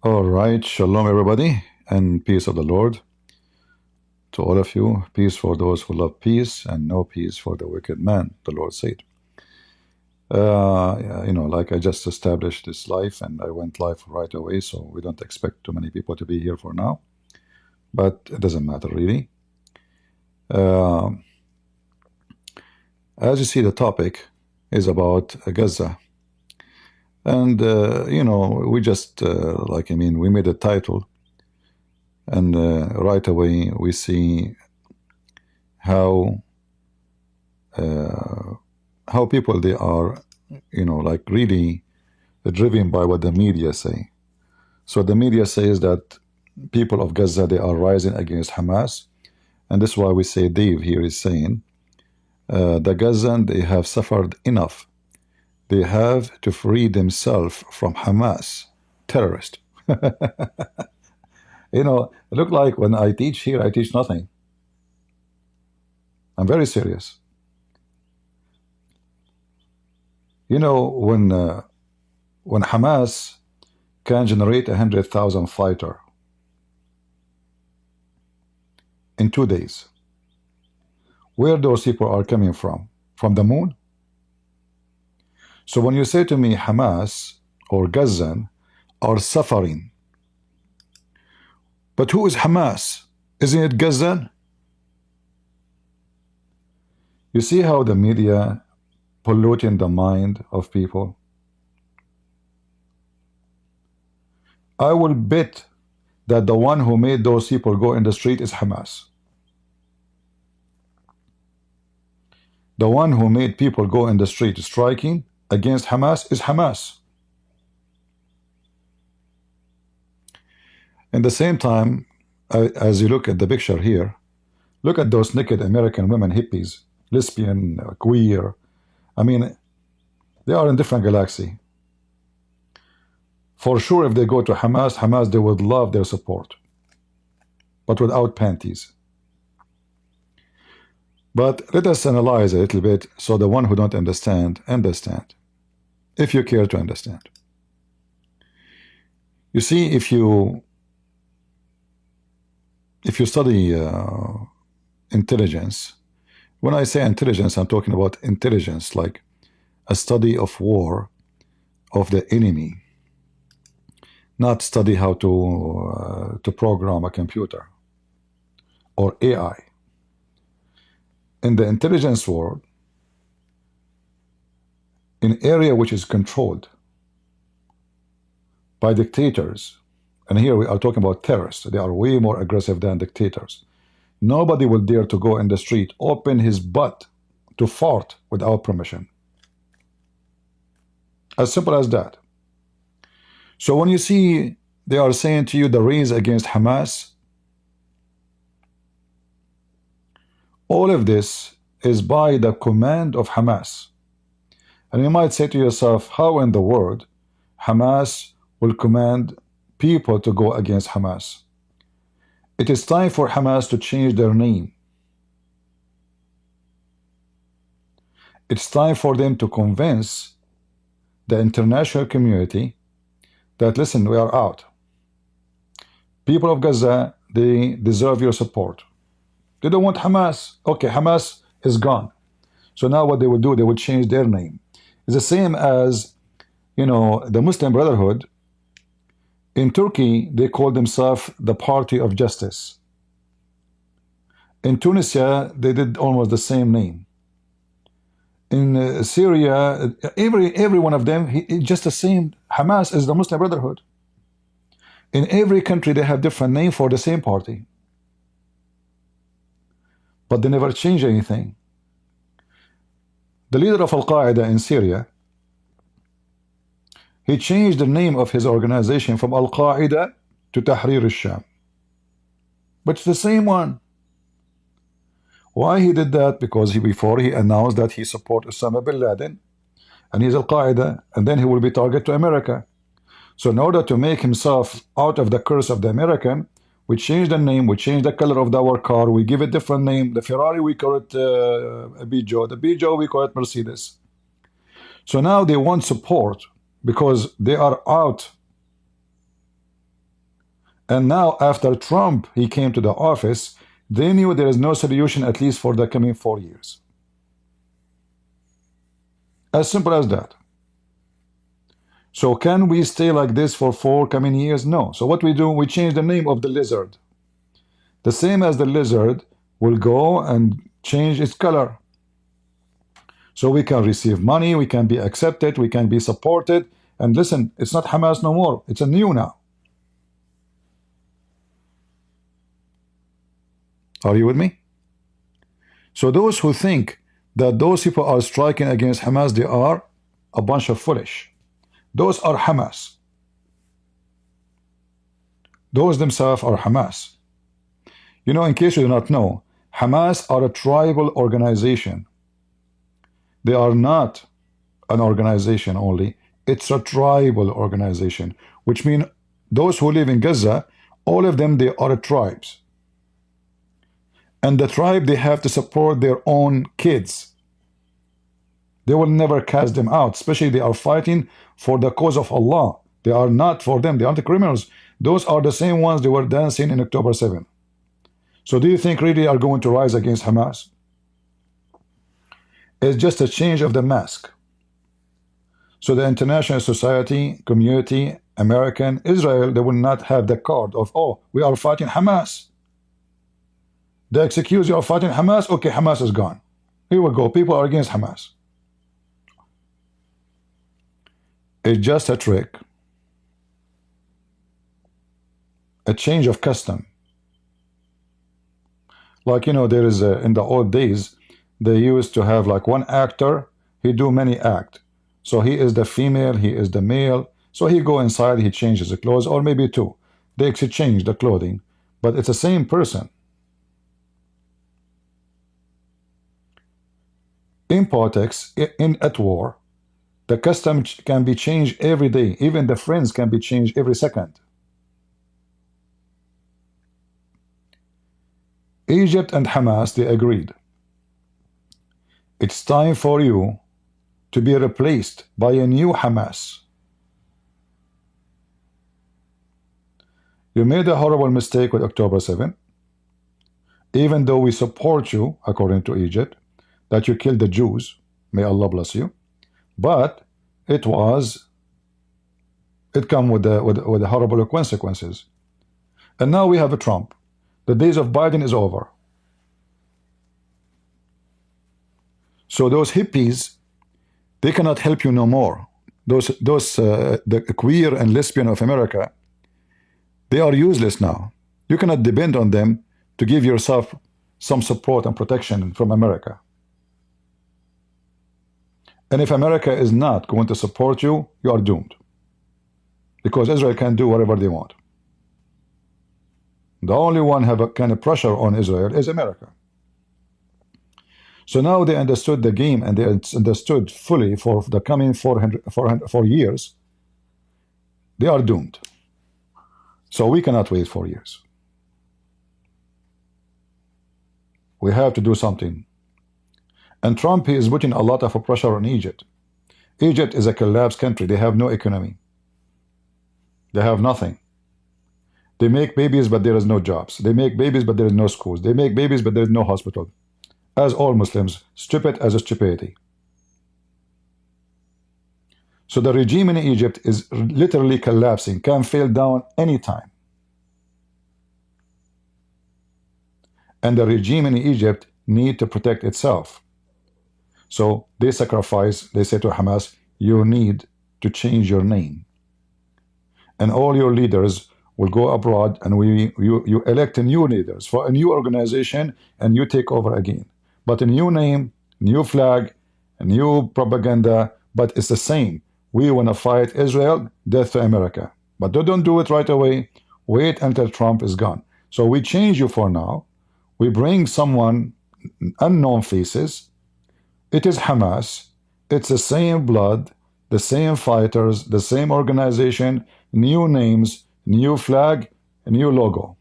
All right, shalom everybody, and peace of the Lord to all of you. Peace for those who love peace, and no peace for the wicked man, the Lord said. Like I just established this live, and I went live right away, so we don't expect too many people to be here for now, but it doesn't matter really. Uh, as you see, the topic is about Gaza. And, we just, we made a title, and right away we see how people, they are, really driven by what the media say. So the media says that people of Gaza, they are rising against Hamas. And this is why we say Dave here is saying, the Gazan, they have suffered enough. They have to free themselves from Hamas, terrorist. It look like when I teach here, I teach nothing. I'm very serious. When Hamas can generate 100,000 fighter in 2 days, where those people are coming from? From the moon? So when you say to me Hamas or Gazan are suffering, but who is Hamas? Isn't it Gazan? You see how the media polluting the mind of people? I will bet that the one who made those people go in the street is Hamas. The one who made people go in the street striking against Hamas is Hamas. In the same time, as you look at the picture here, look at those naked American women, hippies, lesbian, queer. I mean, they are in different galaxy. For sure, if they go to Hamas, they would love their support, but without panties. But let us analyze a little bit, so the one who don't understand, if you care to understand. You see, if you study intelligence, when I say intelligence, I'm talking about intelligence, like a study of war of the enemy, not study how to program a computer or AI. In the intelligence world, in area which is controlled by dictators, and here we are talking about terrorists, they are way more aggressive than dictators. Nobody will dare to go in the street, open his butt to fart without permission. As simple as that. So when you see they are saying to you the raise against Hamas, all of this is by the command of Hamas. And you might say to yourself, how in the world Hamas will command people to go against Hamas? It is time for Hamas to change their name. It's time for them to convince the international community that, listen, we are out. People of Gaza, they deserve your support. They don't want Hamas. Okay, Hamas is gone. So now what they will do, they will change their name. It's the same as, the Muslim Brotherhood. In Turkey, they call themselves the Party of Justice. In Tunisia, they did almost the same name. In Syria, every one of them, just the same. Hamas is the Muslim Brotherhood. In every country, they have different name for the same party. But they never change anything. The leader of Al-Qaeda in Syria, he changed the name of his organization from Al-Qaeda to Tahrir al-Sham. But it's the same one. Why he did that? Because before he announced that he supports Osama bin Laden, and he's Al-Qaeda, and then he will be target to America. So in order to make himself out of the curse of the American, we change the name, we change the color of our car, we give it different name. The Ferrari, we call it a Peugeot. The Peugeot, we call it Mercedes. So now they want support because they are out And now after Trump, he came to the office, they knew there is no solution at least for the coming 4 years. As simple as that. So can we stay like this for 4 coming years? No. So what we do, we change the name of the lizard. The same as the lizard will go and change its color. So we can receive money, we can be accepted, we can be supported. And listen, it's not Hamas no more. It's a new now. Are you with me? So those who think that those people are striking against Hamas, they are a bunch of foolish. Those are Hamas. Those themselves are Hamas. You know, in case you do not know, Hamas are a tribal organization. They are not an organization only. It's a tribal organization, which means those who live in Gaza, all of them, they are tribes. And the tribe, they have to support their own kids. They will never cast them out, especially they are fighting for the cause of Allah. They are not for them. They aren't the criminals. Those are the same ones they were dancing in October 7. So do you think really are going to rise against Hamas? It's just a change of the mask. So the international society, community, American, Israel, they will not have the card of, oh, we are fighting Hamas. They accuse you of fighting Hamas. Okay, Hamas is gone. Here we go. People are against Hamas. It's just a trick. A change of custom. Like, you know, there is in the old days, they used to have like one actor, he do many act. So he is the female, he is the male. So he go inside, he changes the clothes, or maybe two. They exchange the clothing, but it's the same person. In politics, at war, the custom can be changed every day. Even the friends can be changed every second. Egypt and Hamas, they agreed. It's time for you to be replaced by a new Hamas. You made a horrible mistake with October 7. Even though we support you, according to Egypt, that you killed the Jews, may Allah bless you, but it come with the horrible consequences. And now we have a Trump. The days of Biden is over. So those hippies, they cannot help you no more. The queer and lesbian of America, they are useless now. You cannot depend on them to give yourself some support and protection from America. And if America is not going to support you, you are doomed. Because Israel can do whatever they want. The only one have a kind of pressure on Israel is America. So now they understood the game, and they understood fully for the coming 4 years, they are doomed. So we cannot wait 4 years. We have to do something. And Trump, he is putting a lot of pressure on Egypt. Egypt is a collapsed country. They have no economy. They have nothing. They make babies, but there is no jobs. They make babies, but there is no schools. They make babies, but there is no hospital. As all Muslims, stupid as a stupidity. So the regime in Egypt is literally collapsing, can fail down anytime. And the regime in Egypt need to protect itself. So they sacrifice, they say to Hamas, you need to change your name. And all your leaders will go abroad, and you elect new leaders for a new organization, and you take over again. But a new name, new flag, a new propaganda, but it's the same. We want to fight Israel, death to America. But they don't do it right away. Wait until Trump is gone. So we change you for now. We bring someone, unknown faces. It is Hamas. It's the same blood, the same fighters, the same organization, new names, new flag, new logo.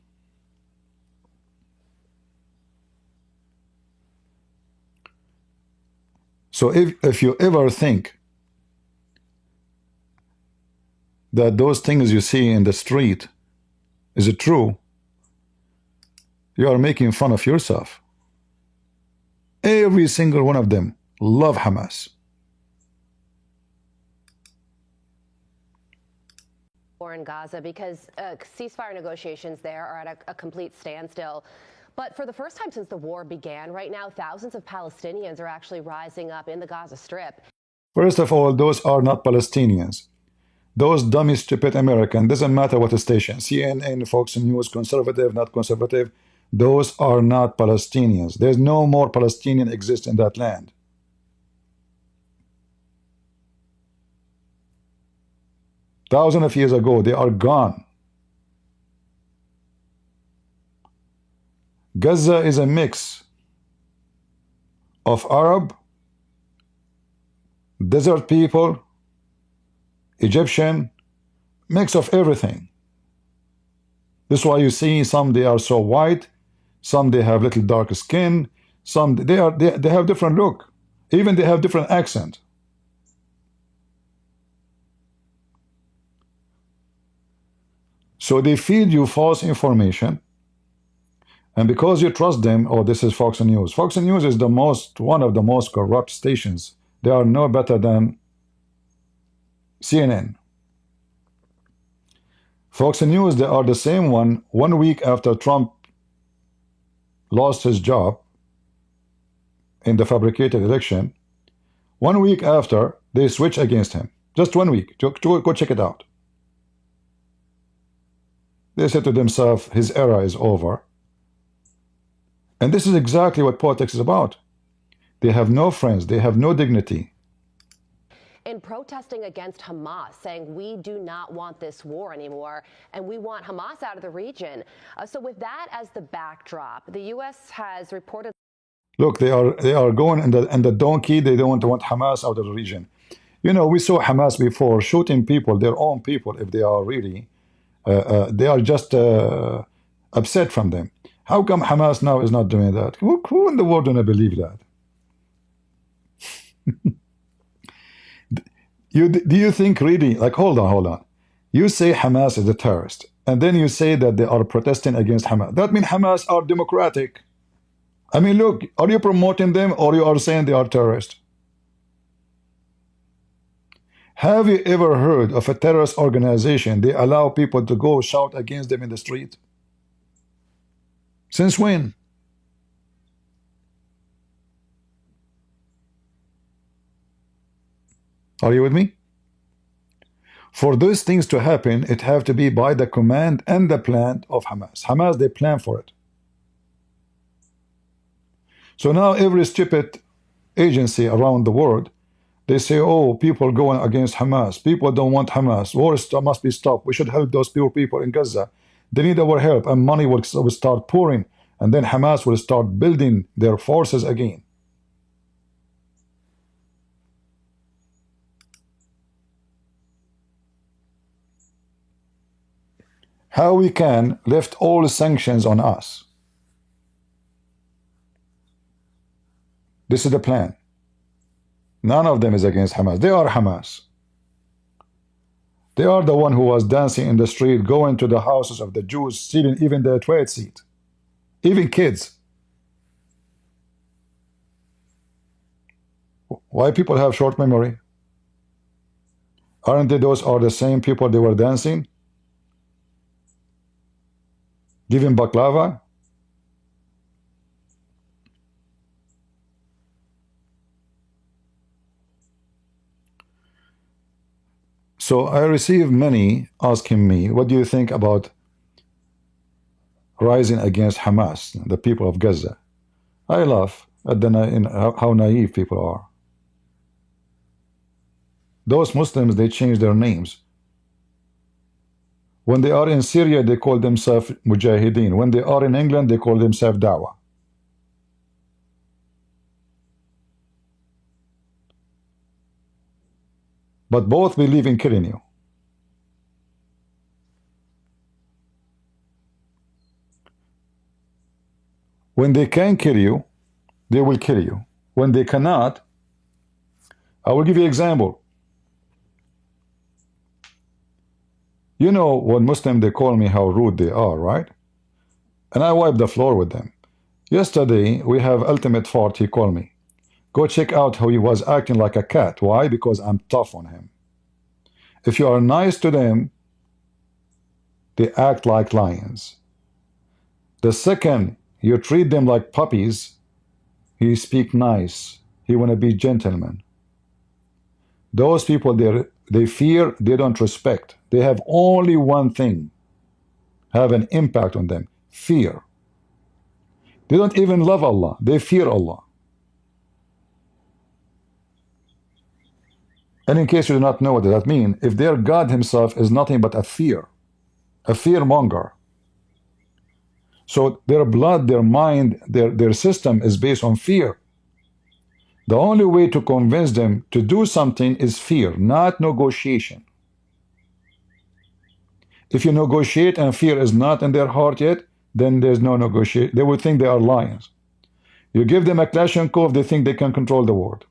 So if you ever think that those things you see in the street is it true, you are making fun of yourself. Every single one of them love Hamas. War in Gaza because ceasefire negotiations there are at a complete standstill. But for the first time since the war began, right now, thousands of Palestinians are actually rising up in the Gaza Strip. First of all, those are not Palestinians. Those dummy, stupid American, doesn't matter what the station, CNN, Fox News, conservative, not conservative, those are not Palestinians. There's no more Palestinian exist in that land. Thousands of years ago, they are gone. Gaza is a mix of Arab, desert people, Egyptian, mix of everything. This is why you see some they are so white, some they have little dark skin, some they have different look, even they have different accent. So they feed you false information, and because you trust them, oh, this is Fox News. Fox News is one of the most corrupt stations. They are no better than CNN. Fox News, they are the same one 1 week after Trump lost his job in the fabricated election. 1 week after, they switch against him. Just 1 week. Go check it out. They said to themselves, his era is over. And this is exactly what politics is about. They have no friends. They have no dignity. In protesting against Hamas, saying we do not want this war anymore and we want Hamas out of the region. So with that as the backdrop, the U.S. has reported. Look, they are going in the donkey. They don't want Hamas out of the region. You know, we saw Hamas before shooting people, their own people, if they are really, they are just upset from them. How come Hamas now is not doing that? Who in the world gonna believe that? Do you think really, like, hold on. You say Hamas is a terrorist, and then you say that they are protesting against Hamas. That means Hamas are democratic. I mean, look, are you promoting them or you are saying they are terrorists? Have you ever heard of a terrorist organization they allow people to go shout against them in the street? Since when? Are you with me? For those things to happen, it have to be by the command and the plan of Hamas. Hamas, they plan for it. So now every stupid agency around the world, they say, oh, people going against Hamas. People don't want Hamas. War must be stopped. We should help those poor people in Gaza. They need our help, and money will start pouring, and then Hamas will start building their forces again. How we can lift all the sanctions on us? This is the plan. None of them is against Hamas. They are Hamas. They are the one who was dancing in the street, going to the houses of the Jews, stealing even their toilet seat. Even kids. Why people have short memory? Aren't they those are the same people they were dancing? Giving baklava? So I received many asking me, what do you think about rising against Hamas, the people of Gaza? I laugh at how naive people are. Those Muslims, they change their names. When they are in Syria, they call themselves Mujahideen. When they are in England, they call themselves Dawah. But both believe in killing you. When they can kill you, they will kill you. When they cannot, I will give you an example. You know, when Muslim, they call me how rude they are, right? And I wipe the floor with them. Yesterday, we have Ultimate Fort, he called me. Go check out how he was acting like a cat. Why? Because I'm tough on him. If you are nice to them, they act like lions. The second you treat them like puppies, he speak nice. He want to be gentleman. Those people, they fear, they don't respect. They have only one thing have an impact on them: fear. They don't even love Allah. They fear Allah. And in case you do not know what that means, if their God himself is nothing but a fear monger. So their blood, their mind, their system is based on fear. The only way to convince them to do something is fear, not negotiation. If you negotiate and fear is not in their heart yet, then there's no negotiation. They will think they are lions. You give them a Kalashnikov, they think they can control the world.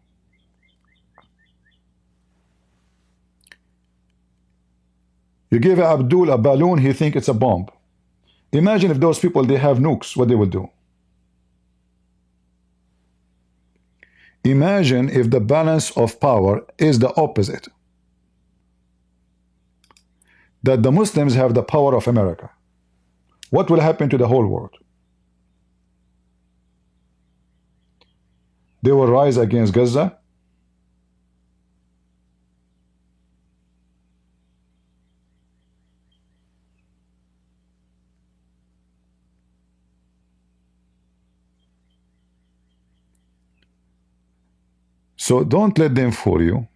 You give Abdul a balloon, he think it's a bomb. Imagine if those people, they have nukes, what they will do. Imagine if the balance of power is the opposite. That the Muslims have the power of America. What will happen to the whole world? They will rise against Gaza. So don't let them fool you.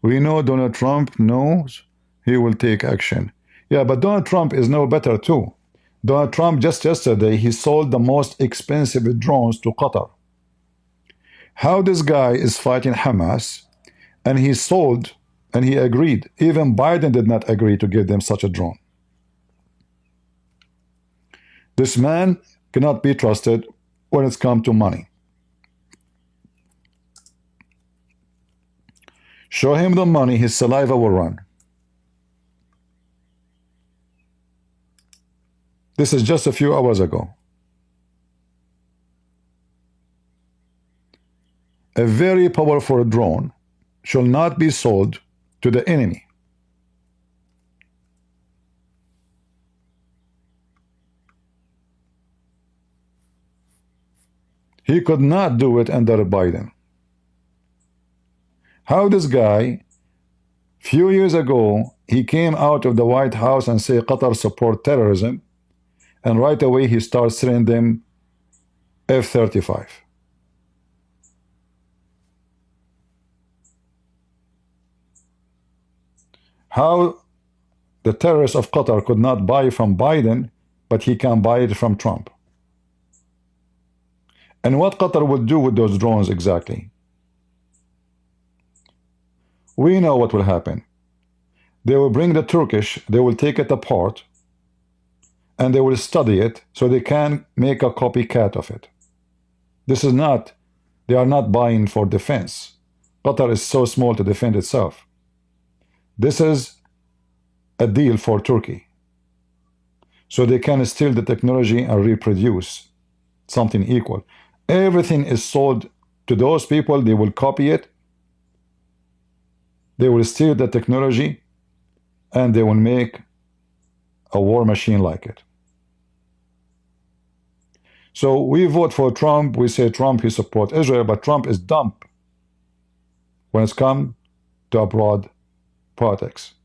We know Donald Trump knows he will take action. Yeah, but Donald Trump is no better too. Donald Trump just yesterday, he sold the most expensive drones to Qatar. How this guy is fighting Hamas, and he sold and he agreed. Even Biden did not agree to give them such a drone. This man cannot be trusted when it's come to money. Show him the money, his saliva will run. This is just a few hours ago. A very powerful drone shall not be sold to the enemy. He could not do it under Biden. How this guy, few years ago, he came out of the White House and say Qatar support terrorism, and right away he starts sending them F-35. How the terrorists of Qatar could not buy from Biden, but he can buy it from Trump. And what Qatar would do with those drones exactly? We know what will happen. They will bring the Turkish, they will take it apart, and they will study it so they can make a copycat of it. This is not, they are not buying for defense. Qatar is so small to defend itself. This is a deal for Turkey. So they can steal the technology and reproduce something equal. Everything is sold to those people, they will copy it. They will steal the technology and they will make a war machine like it. So we vote for Trump, we say Trump, he supports Israel, but Trump is dumb when it's come to abroad politics.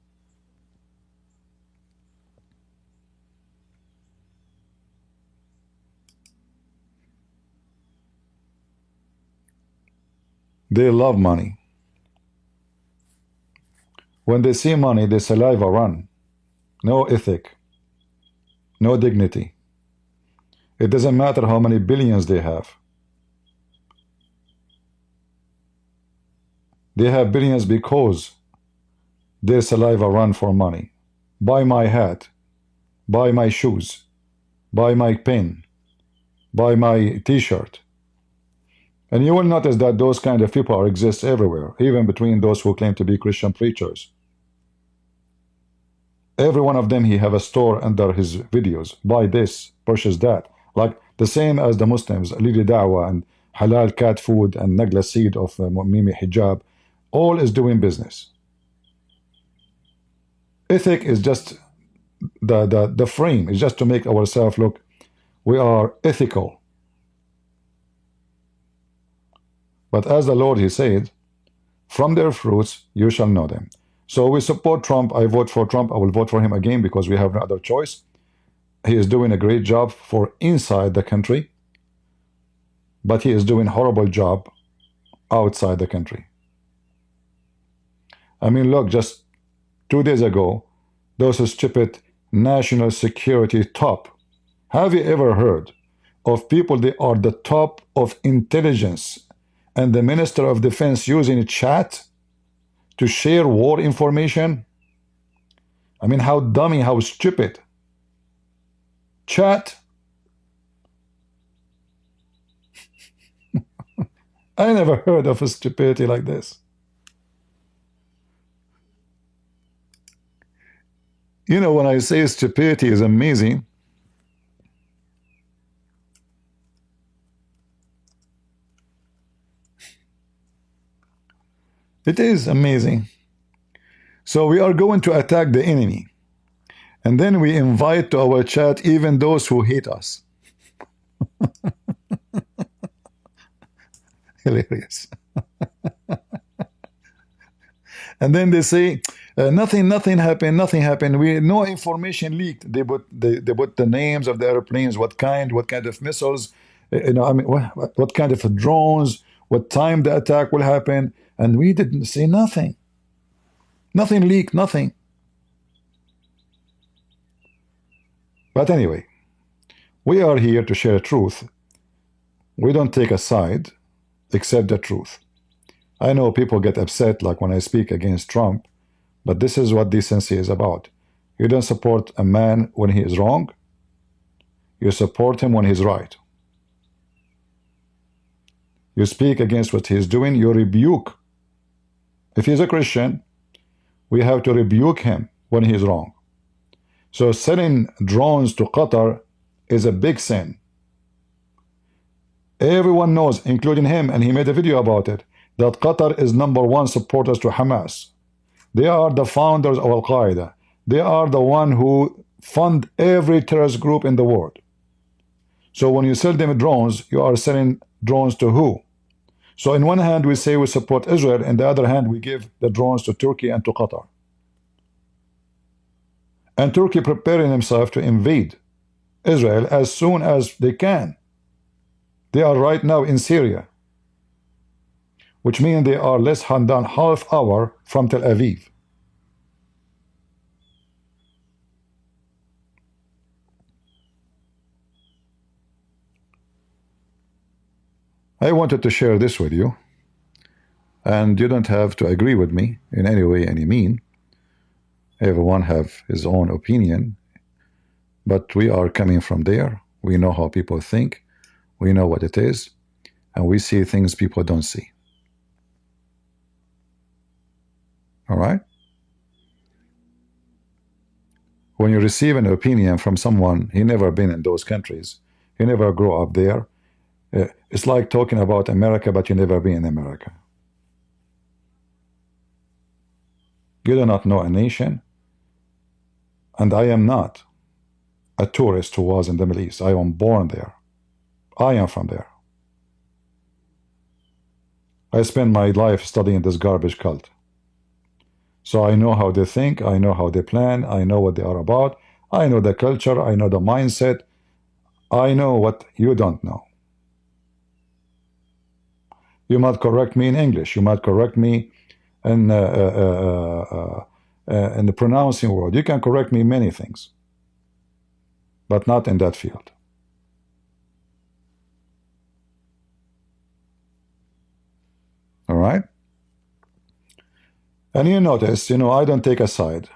They love money. When they see money, their saliva run. No ethic, no dignity. It doesn't matter how many billions they have. They have billions because their saliva run for money. Buy my hat, buy my shoes, buy my pen, buy my t-shirt. And you will notice that those kind of people exist everywhere, even between those who claim to be Christian preachers. Every one of them, he have a store under his videos. Buy this, purchase that. Like the same as the Muslims, Lili Dawah and Halal Cat Food and Nagla Seed of Mimi Hijab, all is doing business. Ethic is just the frame. It's just to make ourselves look, we are ethical. But as the Lord, he said, from their fruits you shall know them. So we support Trump. I vote for Trump. I will vote for him again because we have no other choice. He is doing a great job for inside the country, but he is doing a horrible job outside the country. I mean, look, just 2 days ago, those stupid national security top. Have you ever heard of people that are the top of intelligence and the Minister of Defense using chat to share war information? I mean, how dummy, how stupid. Chat. I never heard of a stupidity like this. You know, when I say stupidity is amazing, it is amazing. So we are going to attack the enemy. And then we invite to our chat even those who hate us. Hilarious. And then they say, nothing happened, nothing happened. No information leaked. They put the names of the airplanes, what kind of missiles, you know, I mean, what kind of drones, what time the attack will happen, and we didn't say nothing. Nothing leaked, nothing. But anyway, we are here to share truth. We don't take a side, except the truth. I know people get upset, like when I speak against Trump, but this is what decency is about. You don't support a man when he is wrong. You support him when he's right. You speak against what he is doing. You rebuke. If he's a Christian, we have to rebuke him when he is wrong. So sending drones to Qatar is a big sin. Everyone knows, including him, and he made a video about it, that Qatar is #1 supporters to Hamas. They are the founders of Al-Qaeda. They are the one who fund every terrorist group in the world. So when you sell them drones, you are selling drones to who? So in one hand we say we support Israel, and the other hand we give the drones to Turkey and to Qatar. And Turkey preparing themselves to invade Israel as soon as they can. They are right now in Syria, which means they are less than half hour from Tel Aviv. I wanted to share this with you, and you don't have to agree with me in any way, any mean. Everyone have his own opinion, but we are coming from there. We know how people think. We know what it is, and we see things people don't see. All right? When you receive an opinion from someone, he never been in those countries, he never grew up there, it's like talking about America, but you never been in America. You do not know a nation, and I am not a tourist who was in the Middle East. I am born there. I am from there. I spent my life studying this garbage cult. So I know how they think, I know how they plan, I know what they are about, I know the culture, I know the mindset, I know what you don't know. You might correct me in English, you might correct me in the pronouncing word, you can correct me in many things, but not in that field. All right? And you notice, you know, I don't take a side.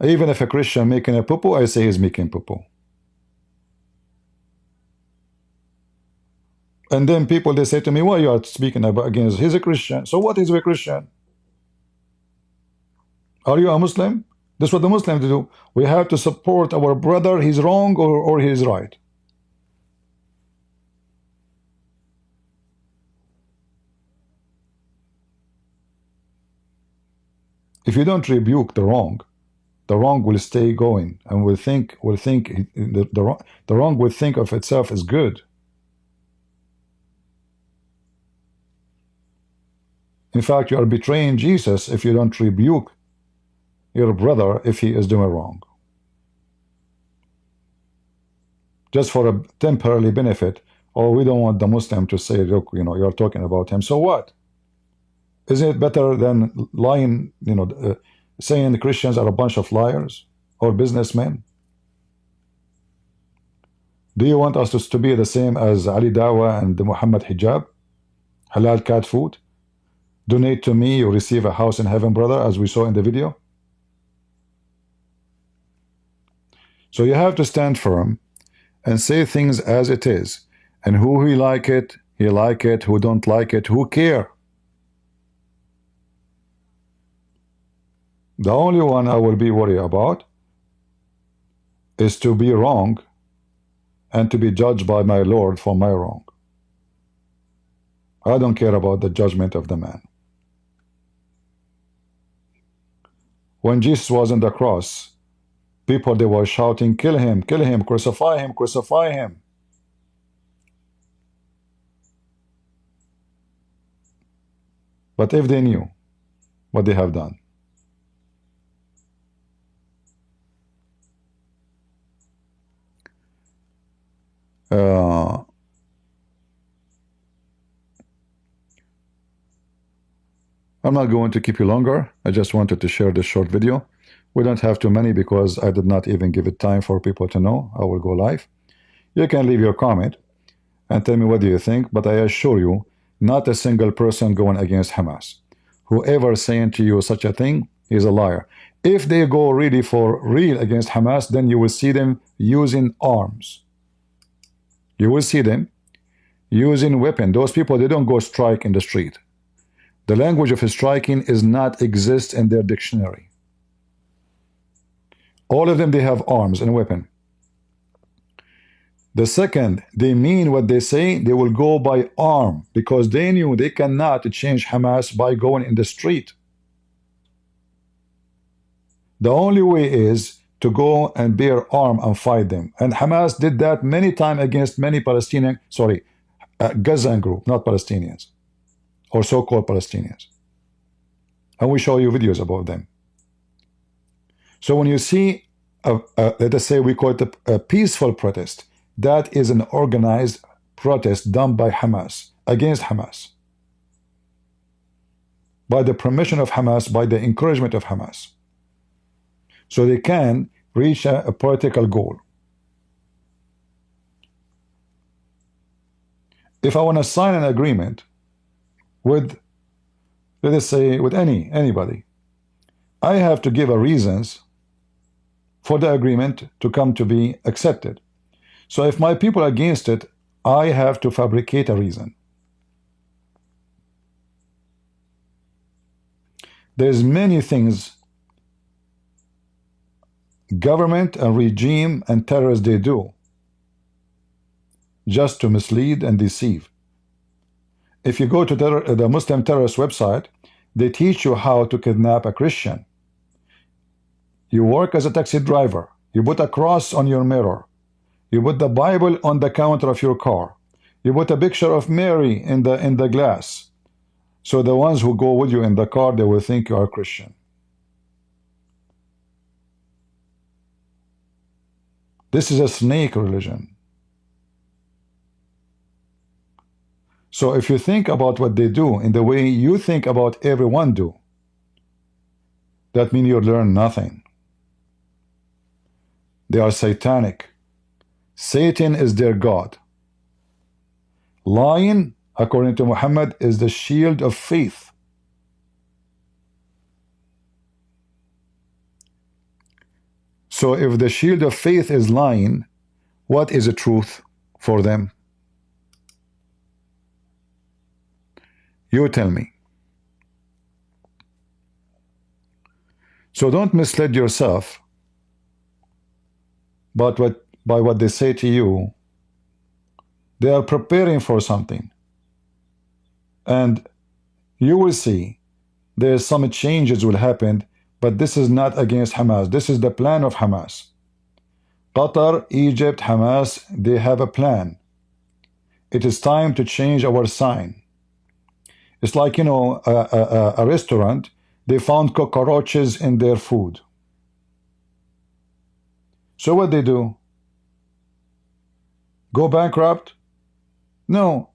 Even if a Christian making a poo-poo, I say he's making poo-poo. And then people, they say to me, why you are speaking about against? He's a Christian. So what is a Christian? Are you a Muslim? That's what the Muslims do. We have to support our brother. He's wrong or he's right. If you don't rebuke the wrong will stay going and will think the wrong will think of itself as good. In fact, you are betraying Jesus if you don't rebuke your brother if he is doing wrong. Just for a temporary benefit. Oh, we don't want the Muslim to say, look, you know, you're talking about him. So what? Isn't it better than lying, you know, saying the Christians are a bunch of liars or businessmen? Do you want us to be the same as Ali Dawah and the Muhammad Hijab? Halal cat food? Donate to me, you receive a house in heaven, brother, as we saw in the video. So you have to stand firm and say things as it is. And who he like it, who don't like it, who care? The only one I will be worried about is to be wrong and to be judged by my Lord for my wrong. I don't care about the judgment of the man. When Jesus was on the cross, people, they were shouting, kill him, crucify him, crucify him. But if they knew what they have done, I'm not going to keep you longer. I just wanted to share this short video. We don't have too many because I did not even give it time for people to know. I will go live. You can leave your comment and tell me what do you think, but I assure you, not a single person going against Hamas. Whoever saying to you such a thing is a liar. If they go really for real against Hamas, then you will see them using arms. You will see them using weapons. Those people, they don't go strike in the street. The language of striking is not exist in their dictionary. All of them, they have arms and weapon. The second they mean what they say, they will go by arm because they knew they cannot change Hamas by going in the street. The only way is to go and bear arm and fight them. And Hamas did that many times against many Palestinian, Gazan group, not Palestinians, or so-called Palestinians. And we show you videos about them. So when you see, let us say we call it a peaceful protest, that is an organized protest done by Hamas, against Hamas. By the permission of Hamas, by the encouragement of Hamas. So they can reach a political goal. If I want to sign an agreement with, let us say, with anybody, I have to give a reasons for the agreement to come to be accepted. So if my people are against it, I have to fabricate a reason. There's many things government and regime and terrorists they do just to mislead and deceive. If you go to the Muslim terrorist website, they teach you how to kidnap a Christian. You work as a taxi driver. You put a cross on your mirror. You put the Bible on the counter of your car. You put a picture of Mary in the glass. So the ones who go with you in the car, they will think you are a Christian. This is a snake religion. So if you think about what they do in the way you think about everyone do, that means you learn nothing. They are satanic. Satan is their God. Lying, according to Muhammad, is the shield of faith. So if the shield of faith is lying, what is the truth for them? You tell me. So don't mislead yourself by what they say to you. They are preparing for something. And you will see there's some changes will happen, but this is not against Hamas. This is the plan of Hamas. Qatar, Egypt, Hamas, they have a plan. It is time to change our sign. It's like, you know, a restaurant, they found cockroaches in their food. So what they do? Go bankrupt? No.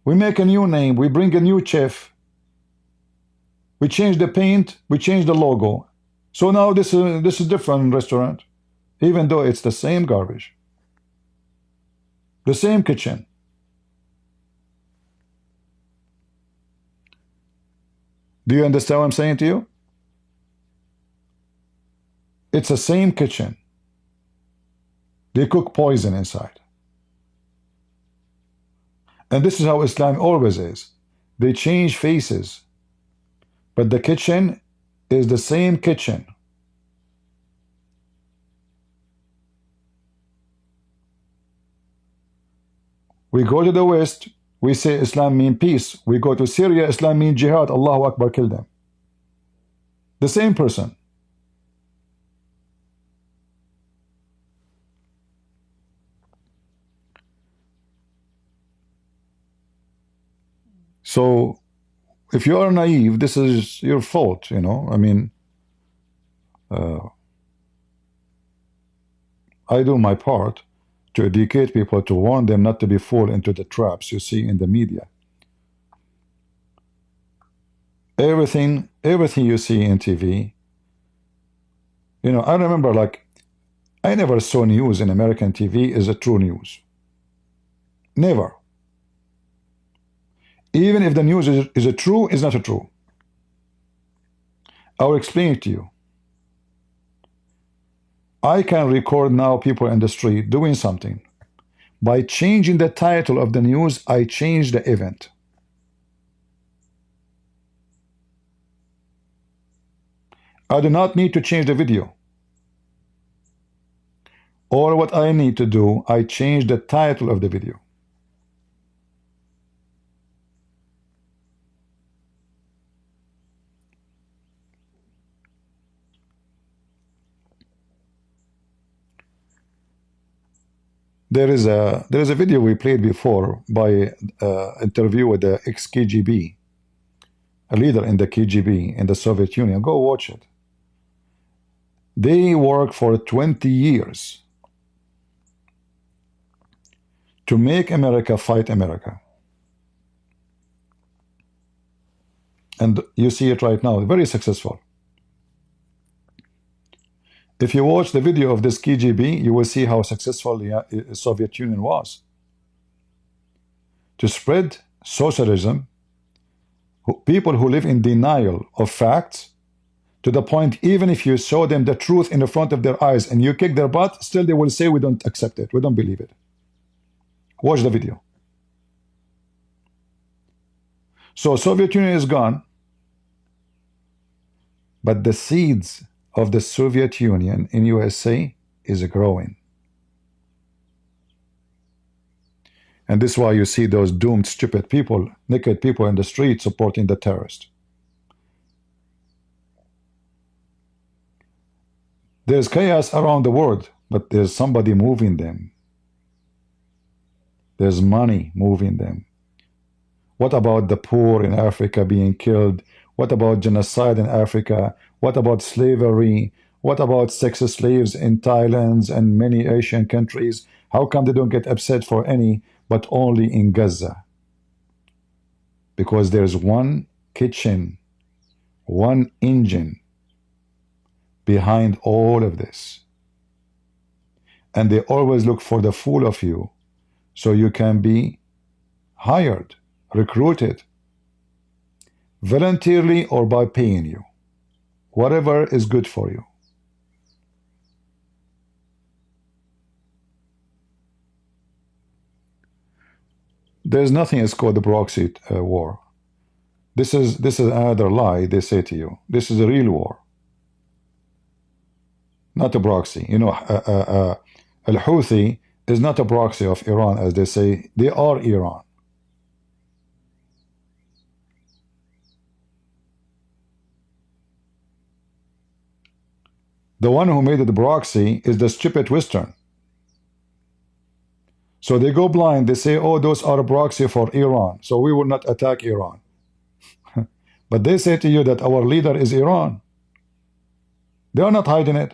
We make a new name, we bring a new chef. We change the paint, we change the logo. So now this is different restaurant, even though it's the same garbage. The same kitchen. Do you understand what I'm saying to you? It's the same kitchen. They cook poison inside. And this is how Islam always is. They change faces, but the kitchen is the same kitchen. We go to the West, we say Islam means peace. We go to Syria, Islam means jihad. Allahu Akbar, kill them. The same person. So if you are naive, this is your fault, you know. I mean, I do my part to educate people, to warn them not to be fooled into the traps you see in the media. Everything you see in TV, you know, I remember, like, I never saw news in American TV as a true news. Never. Even if the news is a true, it's not a true. I will explain it to you. I can record now people in the street doing something. By changing the title of the news, I change the event. I do not need to change the video. All what I need to do, I change the title of the video. There is a video we played before by interview with the ex-KGB, a leader in the KGB in the Soviet Union. Go watch it. They worked for 20 years to make America fight America. And you see it right now, very successful. If you watch the video of this KGB, you will see how successful the Soviet Union was to spread socialism, people who live in denial of facts, to the point even if you show them the truth in the front of their eyes and you kick their butt, still they will say we don't accept it, we don't believe it. Watch the video. So Soviet Union is gone, but the seeds of the Soviet Union in USA is growing. And this is why you see those doomed, stupid people, naked people in the street supporting the terrorists. There's chaos around the world, but there's somebody moving them. There's money moving them. What about the poor in Africa being killed? What about genocide in Africa? What about slavery? What about sex slaves in Thailand and many Asian countries? How come they don't get upset for any, but only in Gaza? Because there's one kitchen, one engine behind all of this. And they always look for the fool of you so you can be hired, recruited, voluntarily or by paying you. Whatever is good for you. There's nothing is called the proxy war. This is another lie they say to you. This is a real war. not a proxy. You know, Al-Houthi is not a proxy of Iran, as they say. They are Iran. The one who made it the proxy is the stupid Western. So they go blind. They say, oh, those are a proxy for Iran, so we will not attack Iran. But they say to you that our leader is Iran. They are not hiding it.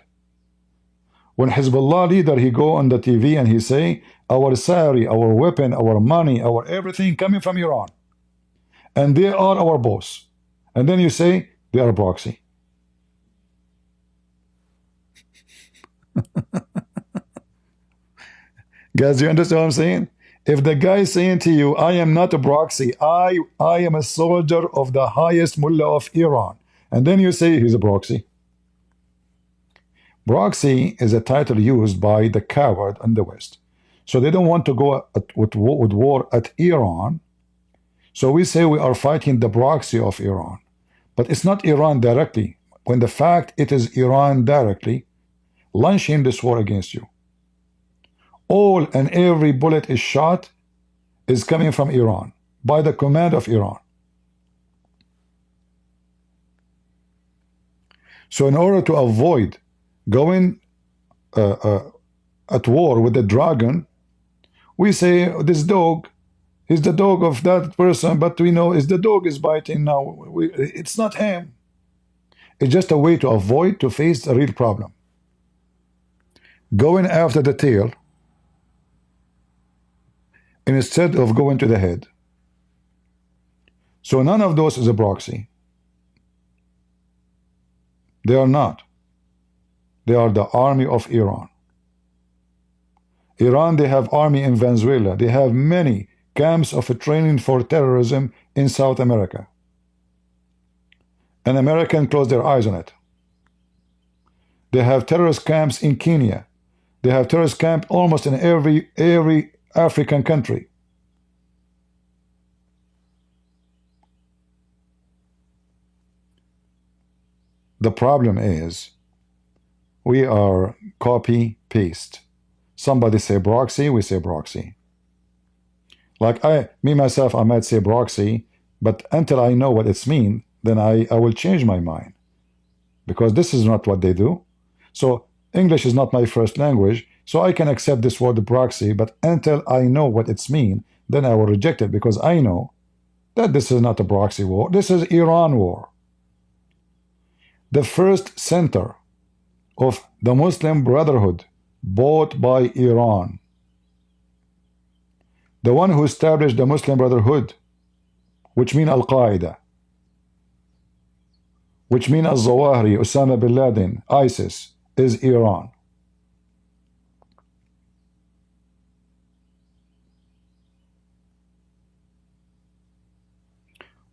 When Hezbollah leader, he go on the TV and he say, our salary, our weapon, our money, our everything coming from Iran. And they are our boss. And then you say, they are a proxy. Guys, you understand what I'm saying? If the guy is saying to you, I am not a proxy, I am a soldier of the highest mullah of Iran, and then you say he's a proxy. Proxy is a title used by the coward in the West. So they don't want to go with war at Iran. So we say we are fighting the proxy of Iran. But it's not Iran directly, when the fact it is Iran directly launching this war against you. All and every bullet is shot is coming from Iran, by the command of Iran. So in order to avoid going at war with the dragon, we say this dog is the dog of that person, but we know is the dog is biting now. It's not him. It's just a way to avoid to face the real problem. Going after the tail instead of going to the head. So none of those is a proxy. They are not. They are the army of Iran. Iran, they have army in Venezuela. They have many camps of training for terrorism in South America. And Americans close their eyes on it. They have terrorist camps in Kenya. They have terrorist camp almost in every African country. The problem is we are copy paste. Somebody say proxy, we say proxy. Like me myself, I might say proxy, but until I know what it's mean, then I will change my mind, because this is not what they do. So English is not my first language, so I can accept this word proxy, but until I know what it's mean, then I will reject it, because I know that this is not a proxy war. This is Iran war. The first center of the Muslim Brotherhood bought by Iran. The one who established the Muslim Brotherhood, which mean Al-Qaeda, which mean Al-Zawahiri, Osama bin Laden, ISIS, is Iran.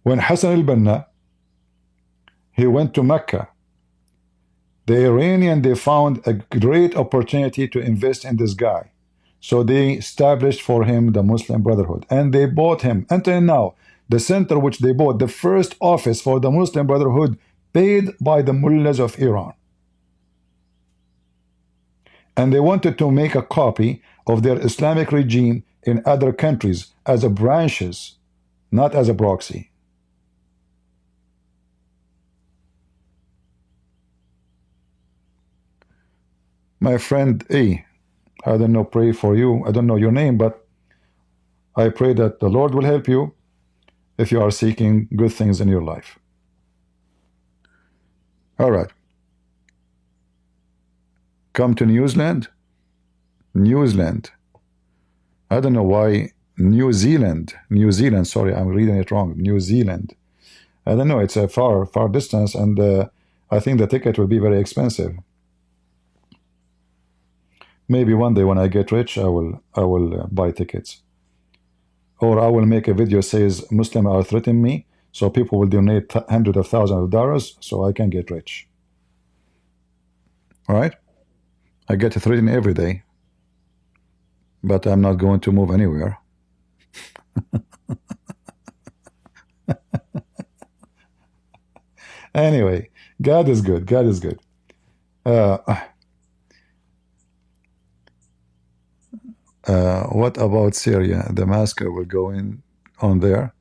When Hassan al-Banna, he went to Mecca, the Iranian, they found a great opportunity to invest in this guy. So they established for him the Muslim Brotherhood. And they bought him. Until now, the center which they bought, the first office for the Muslim Brotherhood, paid by the mullahs of Iran. And they wanted to make a copy of their Islamic regime in other countries as a branches, not as a proxy. My friend A, I don't know, pray for you. I don't know your name, but I pray that the Lord will help you if you are seeking good things in your life. All right. Come to New Zealand. New Zealand. I don't know why New Zealand. New Zealand, sorry, I'm reading it wrong. New Zealand. I don't know, it's a far distance, and I think the ticket will be very expensive. Maybe one day when I get rich, I will buy tickets. Or I will make a video says Muslims are threatening me, so people will donate hundreds of thousands of dollars so I can get rich. All right? I get threatened every day, but I'm not going to move anywhere. Anyway, God is good. God is good. What about Syria? The massacre will go in on there.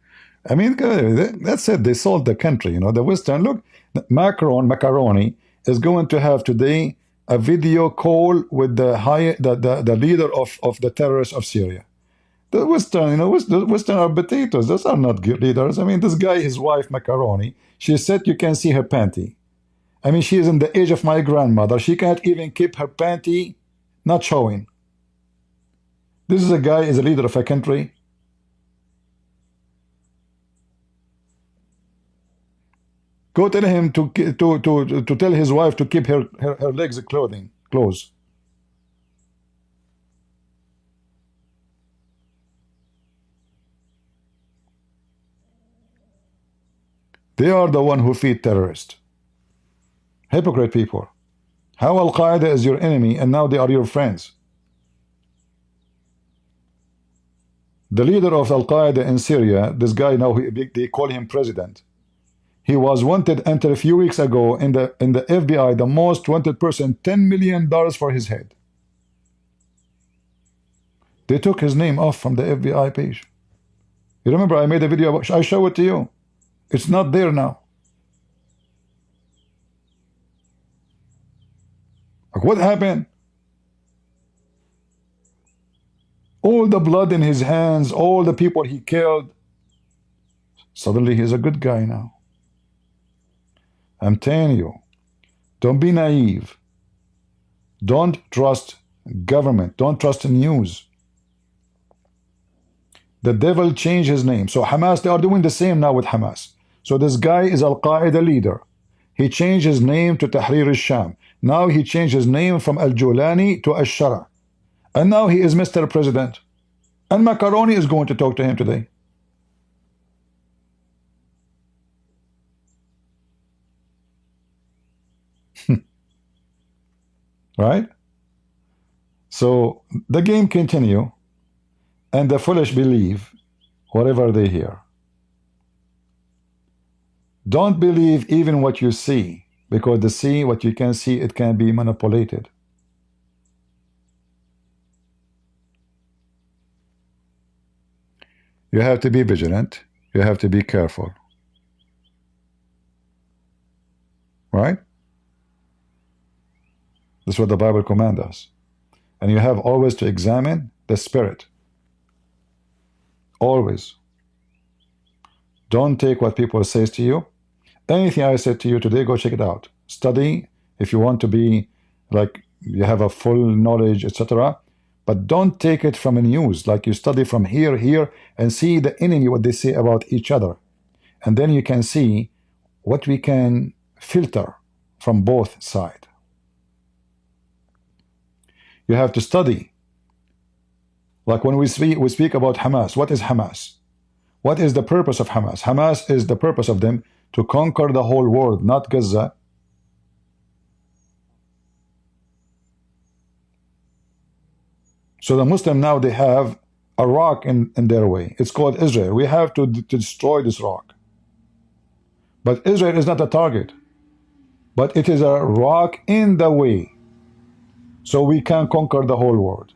I mean, that's it. They sold the country. You know, the Western. Look, Macaroni is going to have today a video call with the leader of the terrorists of Syria. The Western, you know, the Western are potatoes. Those are not good leaders. I mean, this guy, his wife, Macaroni, she said you can see her panty. I mean, she is in the age of my grandmother. She can't even keep her panty not showing. This is a guy, is a leader of a country. Go tell him to tell his wife to keep her legs closed. They are the one who feed terrorists. Hypocrite people. How Al-Qaeda is your enemy and now they are your friends? The leader of Al-Qaeda in Syria, this guy now, they call him president. He was wanted until a few weeks ago in the FBI, the most wanted person, $10 million for his head. They took his name off from the FBI page. You remember I made a video about, I show it to you. It's not there now. Like, what happened? All the blood in his hands, all the people he killed. Suddenly he's a good guy now. I'm telling you, don't be naive. Don't trust government. Don't trust news. The devil changed his name. So Hamas, they are doing the same now with Hamas. So this guy is Al-Qaeda leader. He changed his name to Tahrir al-Sham. Now he changed his name from Al-Julani to Al-Shara. And now he is Mr. President. And Macaroni is going to talk to him today. Right? So the game continue, and the foolish believe whatever they hear. Don't believe even what you see, because what you can see, it can be manipulated. You have to be vigilant. You have to be careful. Right? That's what the Bible commands us. And you have always to examine the spirit. Always. Don't take what people say to you. Anything I said to you today, go check it out. Study if you want to be like you have a full knowledge, etc. But don't take it from a news. Like you study from here, and see the enemy, what they say about each other. And then you can see what we can filter from both sides. You have to study. Like when we speak about Hamas. What is Hamas? What is the purpose of Hamas? Hamas is the purpose of them to conquer the whole world, not Gaza. So the Muslim now, they have a rock in their way. It's called Israel. We have to destroy this rock. But Israel is not a target. But it is a rock in the way. So we can conquer the whole world.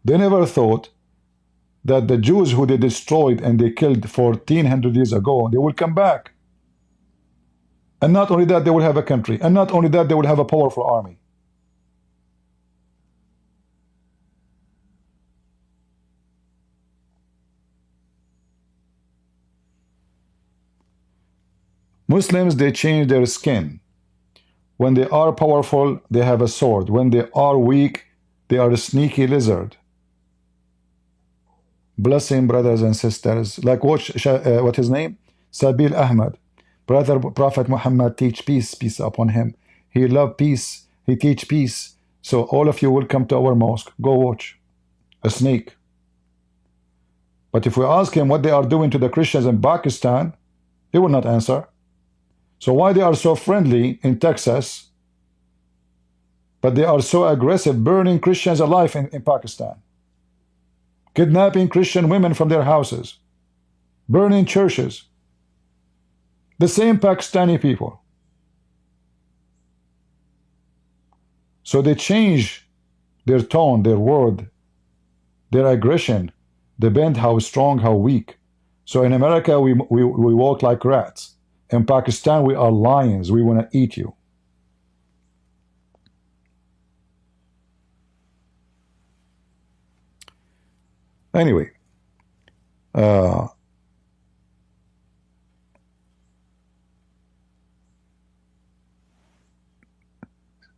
They never thought that the Jews who they destroyed and they killed 1400 years ago, they will come back. And not only that, they will have a country. And not only that, they will have a powerful army. Muslims, they change their skin. When they are powerful, they have a sword. When they are weak, they are a sneaky lizard. Blessing, brothers and sisters. Like what his name? Sabil Ahmed. Brother Prophet Mohammed teach peace, peace upon him. He loved peace. He teach peace. So all of you will come to our mosque. Go watch. A snake. But if we ask him what they are doing to the Christians in Pakistan, he will not answer. So why they are so friendly in Texas, but they are so aggressive, burning Christians alive in Pakistan, kidnapping Christian women from their houses, burning churches. The same Pakistani people. So they change their tone, their word, their aggression, depend how strong, how weak. So in America, we walk like rats. In Pakistan, we are lions. We want to eat you. Anyway,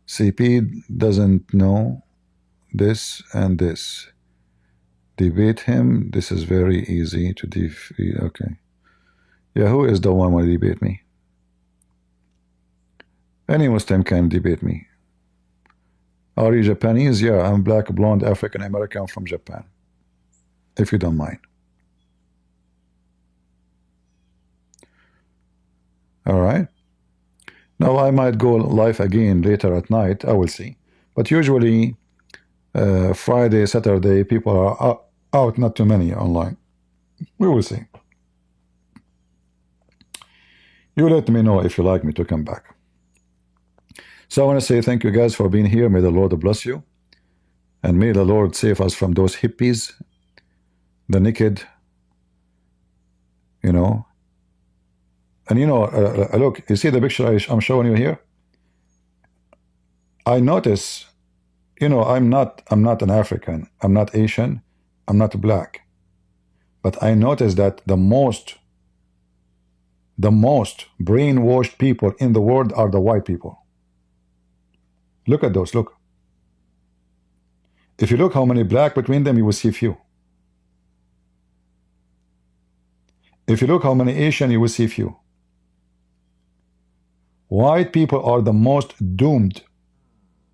CP doesn't know this and this. Debate him. This is very easy to defeat. Okay. Yeah, who is the one who debate me? Any Muslim can debate me. Are you Japanese? Yeah, I'm black, blonde, African American from Japan. If you don't mind. All right. Now I might go live again later at night. I will see. But usually Friday, Saturday, people are out, not too many online. We will see. You let me know if you like me to come back. So I want to say thank you guys for being here. May the Lord bless you. And may the Lord save us from those hippies, the naked, you know. And you know, look, you see the picture I'm showing you here? I notice, you know, I'm not an African, I'm not Asian, I'm not black. But I notice that the most brainwashed people in the world are the white people. Look at those, look. If you look how many black between them, you will see few. If you look how many Asian, you will see few. White people are the most doomed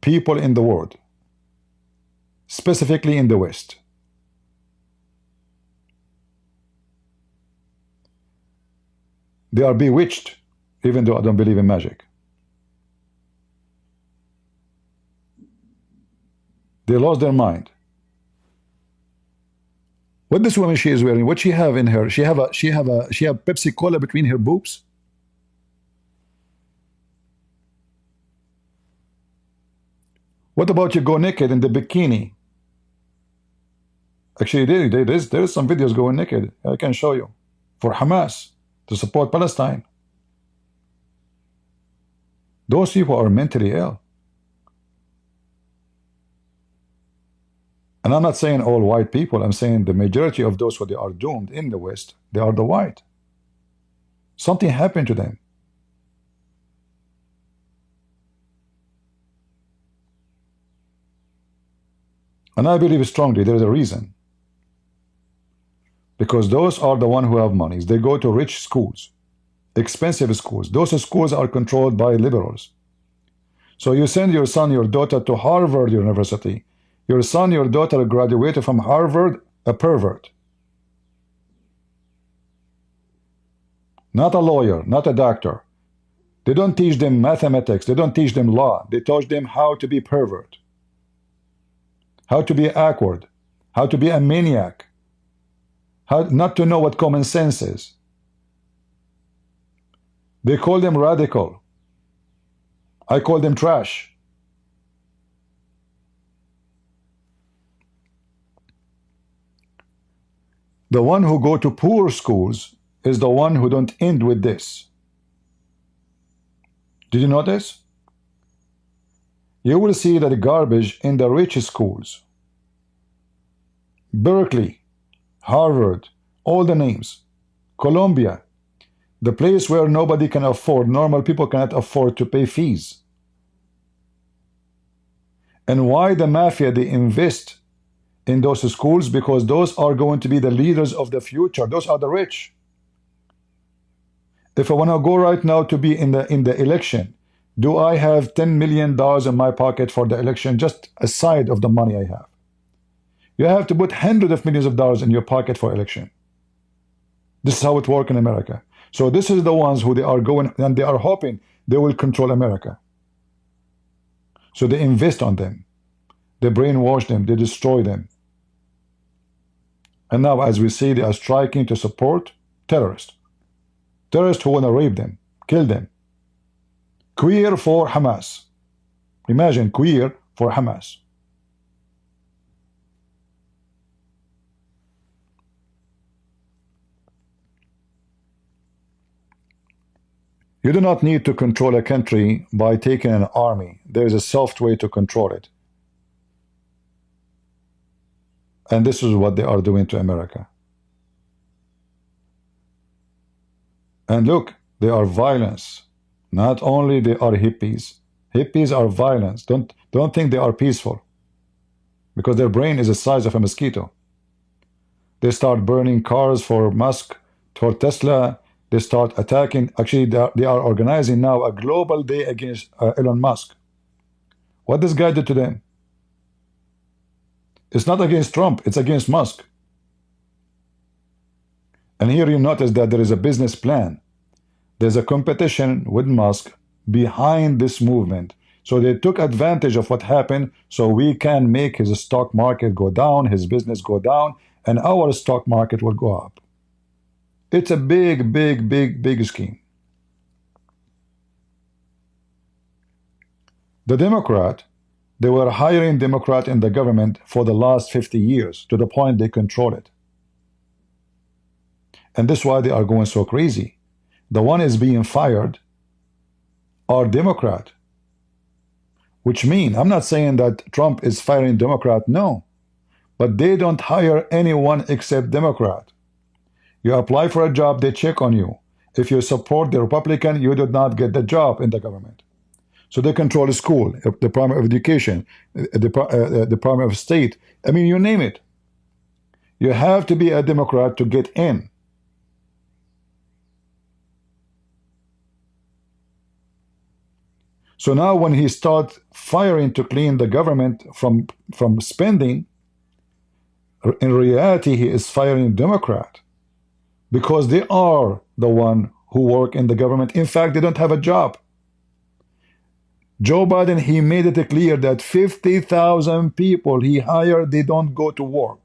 people in the world, specifically in the West. They are bewitched, even though I don't believe in magic. They lost their mind. What this woman she is wearing? What she have in her? She have Pepsi Cola between her boobs. What about you go naked in the bikini? Actually, there is some videos going naked. I can show you for Hamas to support Palestine. Those people are mentally ill. And I'm not saying all white people. I'm saying the majority of those who they are doomed in the West, they are the white. Something happened to them. And I believe strongly there is a reason. Because those are the ones who have money. They go to rich schools, expensive schools. Those schools are controlled by liberals. So you send your son, your daughter to Harvard University. Your son, your daughter graduated from Harvard, a pervert. Not a lawyer, not a doctor. They don't teach them mathematics. They don't teach them law. They teach them how to be pervert, how to be awkward, how to be a maniac, how not to know what common sense is. They call them radical. I call them trash. The one who go to poor schools is the one who don't end with this. Did you notice? You will see that the garbage in the rich schools. Berkeley, Harvard, all the names. Columbia, the place where nobody can afford, normal people cannot afford to pay fees. And why the mafia, they invest in those schools? Because those are going to be the leaders of the future. Those are the rich. If I want to go right now to be in the election, do I have $10 million in my pocket for the election, just aside of the money I have? You have to put hundreds of millions of dollars in your pocket for election. This is how it works in America. So this is the ones who they are going, and they are hoping they will control America. So they invest on them. They brainwash them. They destroy them. And now, as we see, they are striking to support terrorists. Terrorists who want to rape them, kill them. Queer for Hamas. Imagine, queer for Hamas. You do not need to control a country by taking an army. There is a soft way to control it. And this is what they are doing to America. And look, they are violence. Not only they are hippies. Hippies are violence. Don't think they are peaceful. Because their brain is the size of a mosquito. They start burning cars for Musk, for Tesla. They start attacking. Actually, they are organizing now a global day against Elon Musk. What this guy did to them? It's not against Trump, it's against Musk. And here you notice that there is a business plan. There's a competition with Musk behind this movement. So they took advantage of what happened so we can make his stock market go down, his business go down, and our stock market will go up. It's a big, big, big, big scheme. The Democrat, they were hiring Democrat in the government for the last 50 years to the point they control it. And this is why they are going so crazy. The one is being fired are Democrat. Which means, I'm not saying that Trump is firing Democrat, no. But they don't hire anyone except Democrat. You apply for a job, they check on you. If you support the Republican, you do not get the job in the government. So they control the school, the Department of Education, the Department of State. I mean, you name it. You have to be a Democrat to get in. So now when he starts firing to clean the government from spending, in reality he is firing Democrat. Because they are the one who work in the government. In fact, they don't have a job. Joe Biden, he made it clear that 50,000 people he hired, they don't go to work.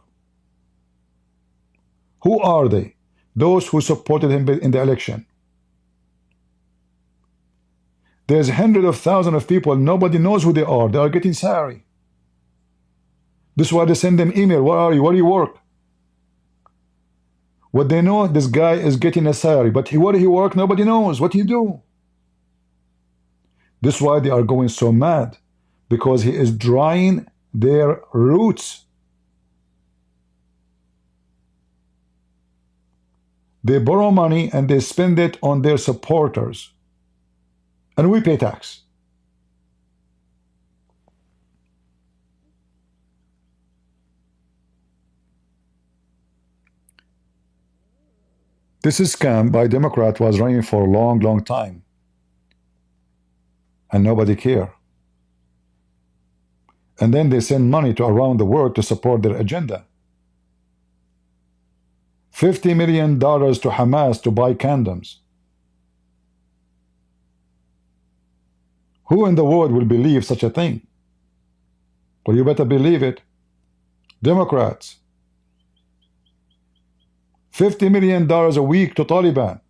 Who are they? Those who supported him in the election. There's hundreds of thousands of people, nobody knows who they are. They are getting salary. This is why they send them email. Where are you? Where do you work? What they know, this guy is getting a salary, but where do he work? Nobody knows. What he do? This is why they are going so mad, because he is drying their roots. They borrow money and they spend it on their supporters. And we pay tax. This scam by Democrat was running for a long, long time. And nobody cared. And then they send money to around the world to support their agenda. $50 million to Hamas to buy condoms. Who in the world will believe such a thing? Well, you better believe it. Democrats. $50 million a week to Taliban.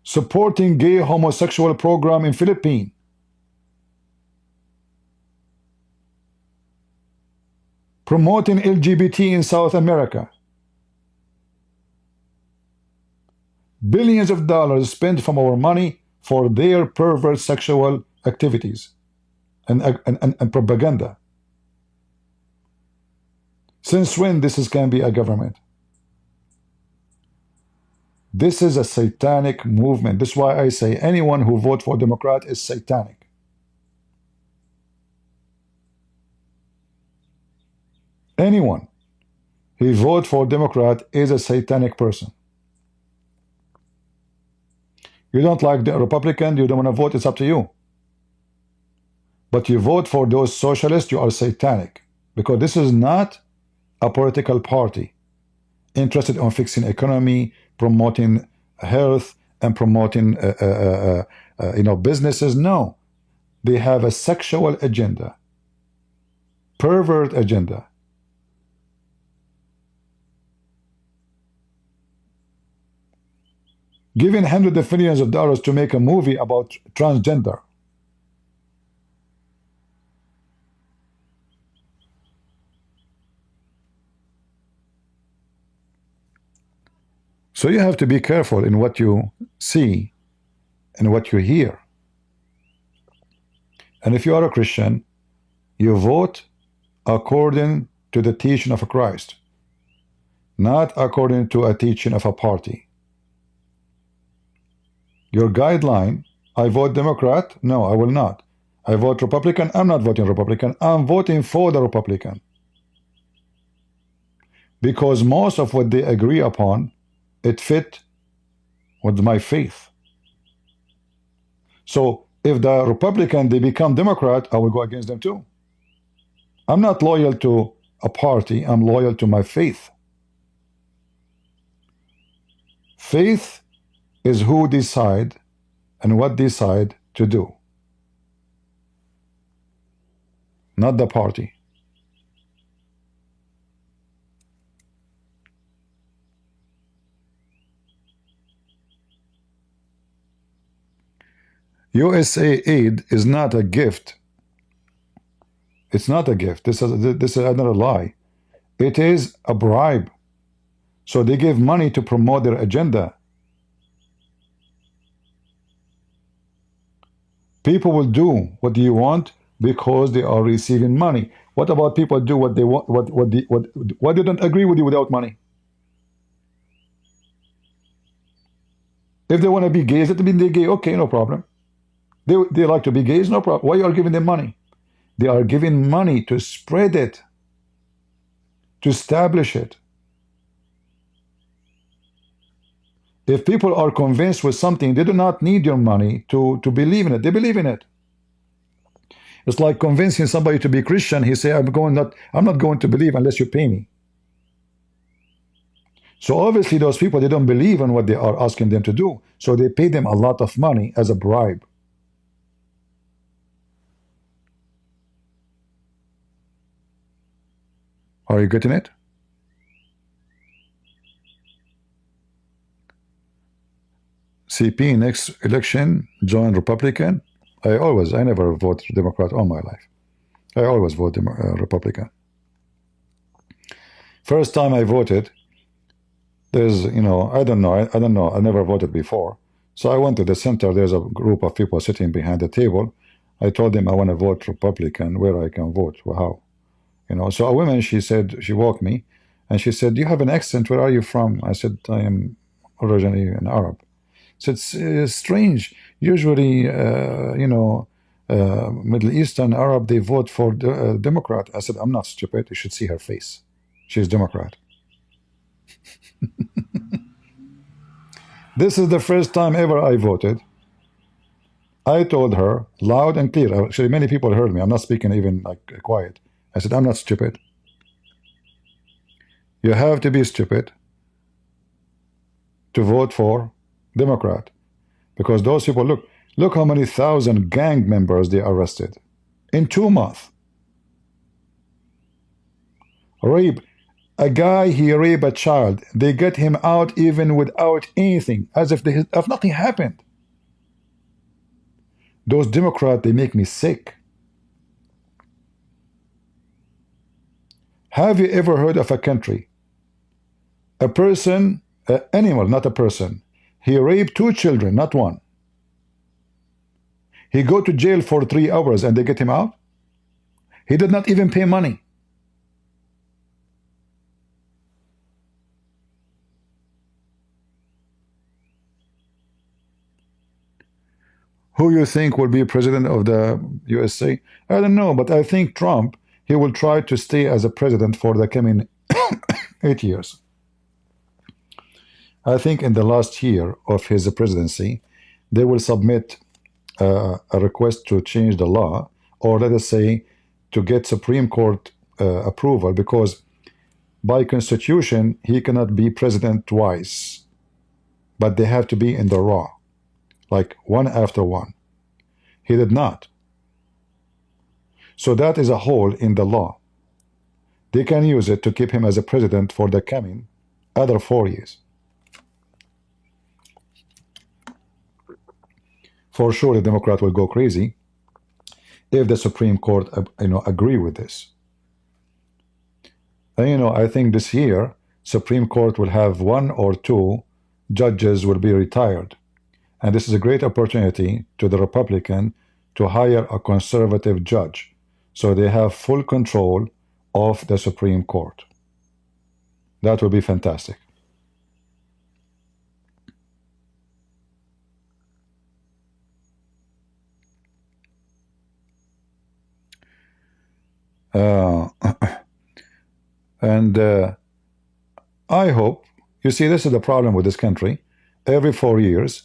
Supporting gay homosexual program in Philippines. Promoting LGBT in South America. Billions of dollars spent from our money for their perverse sexual activities and propaganda. Since when this can be a government? This is a satanic movement. This is why I say anyone who votes for Democrat is satanic. Anyone who votes for Democrat is a satanic person. You don't like the Republican, you don't want to vote, it's up to you. But you vote for those socialists, you are satanic. Because this is not a political party interested in fixing economy, promoting health, and promoting businesses. No. They have a sexual agenda. Pervert agenda. giving hundreds of millions of dollars to make a movie about transgender. So you have to be careful in what you see and what you hear. And if you are a Christian, you vote according to the teaching of Christ, not according to a teaching of a party. Your guideline, I vote Democrat, no, I will not. I vote Republican, I'm not voting Republican, I'm voting for the Republican. Because most of what they agree upon, it fit with my faith. So if the Republican, they become Democrat, I will go against them too. I'm not loyal to a party, I'm loyal to my faith. Faith is who decide and what decide to do, not the party. USA aid is not a gift. It's not a gift. This is another lie. It is a bribe. So they give money to promote their agenda. People will do what you want because they are receiving money. What about people do what they want, what they don't agree with you without money? If they want to be gays, let them be gay. Okay, no problem. They like to be gays, no problem. Why you are giving them money? They are giving money to spread it, to establish it. If people are convinced with something, they do not need your money to believe in it. They believe in it. It's like convincing somebody to be Christian. He say, I'm not going to believe unless you pay me. So obviously those people, they don't believe in what they are asking them to do. So they pay them a lot of money as a bribe. Are you getting it? CP next election, join Republican. I never vote Democrat all my life. I always vote Republican. First time I voted, there's, I don't know, I never voted before. So I went to the center, there's a group of people sitting behind the table. I told them I want to vote Republican, where I can vote, how. So a woman, she said, she walked me, and she said, you have an accent, where are you from? I said, I am originally an Arab. So it's strange. Usually, Middle Eastern Arab, they vote for the Democrat. I said, I'm not stupid. You should see her face. She's Democrat. This is the first time ever I voted. I told her loud and clear. Actually, many people heard me. I'm not speaking even like quiet. I said, I'm not stupid. You have to be stupid to vote for Democrat, because those people, look how many thousand gang members they arrested in 2 months. Rape a guy, he raped a child, they get him out even without anything, as if nothing happened. Those Democrats, they make me sick. Have you ever heard of a country, a person, an animal, not a person, he raped 2 children, not 1. He go to jail for 3 hours and they get him out? He did not even pay money. Who you think will be president of the USA? I don't know, but I think Trump, he will try to stay as a president for the coming 8 years. I think in the last year of his presidency, they will submit a request to change the law, or let us say, to get Supreme Court approval, because by constitution, he cannot be president twice, but they have to be in the raw, like one after one. He did not. So that is a hole in the law. They can use it to keep him as a president for the coming other 4 years. For sure, the Democrat will go crazy if the Supreme Court, agree with this. And, I think this year, Supreme Court will have 1 or 2 judges will be retired. And this is a great opportunity to the Republican to hire a conservative judge. So they have full control of the Supreme Court. That would be fantastic. I hope, you see, this is the problem with this country. Every 4 years,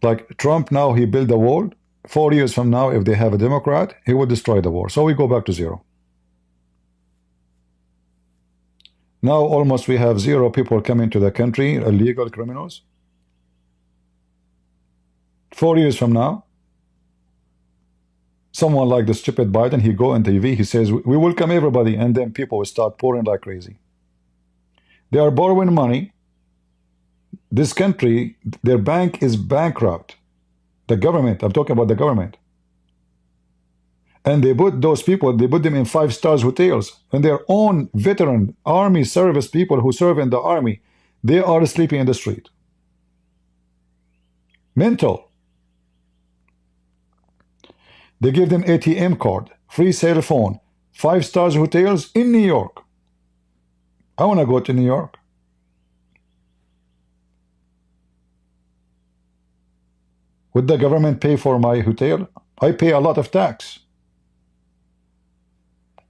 like Trump now, he built a wall. 4 years from now, if they have a Democrat, he will destroy the wall. So we go back to zero. Now almost we have 0 people coming to the country, illegal criminals. 4 years from now, someone like the stupid Biden, he go on TV, he says, we welcome everybody, and then people will start pouring like crazy. They are borrowing money. This country, their bank is bankrupt. The government, I'm talking about the government. And they put those people, they put them in 5-star hotels. And their own veteran army service people who serve in the army, they are sleeping in the street. Mental. They give them ATM card, free cell phone, 5-star hotels in New York. I want to go to New York. Would the government pay for my hotel? I pay a lot of tax.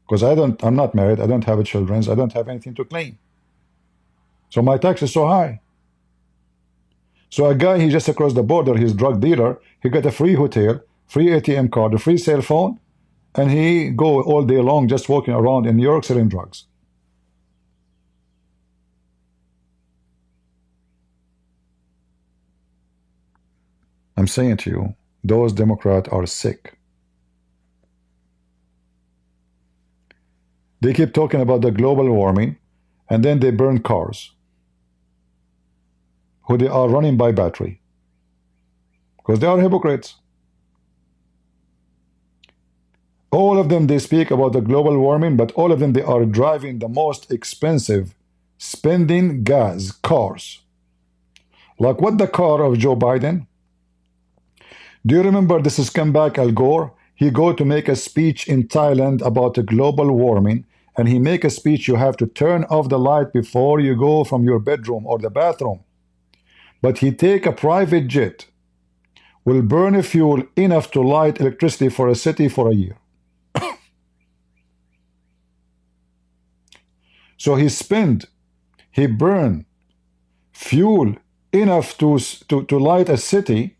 Because I'm not married, I don't have children, I don't have anything to claim. So my tax is so high. So a guy, he just across the border, he's a drug dealer, he got a free hotel, free ATM card, a free cell phone, and he go all day long just walking around in New York selling drugs. I'm saying to you, those Democrats are sick. They keep talking about the global warming, and then they burn cars, who they are running by battery, because they are hypocrites. All of them, they speak about the global warming, but all of them, they are driving the most expensive, spending gas cars. Like what the car of Joe Biden? Do you remember this scumbag Al Gore? He go to make a speech in Thailand about the global warming, and he make a speech, you have to turn off the light before you go from your bedroom or the bathroom. But he take a private jet, will burn a fuel enough to light electricity for a city for a year. So he burn fuel enough to light a city,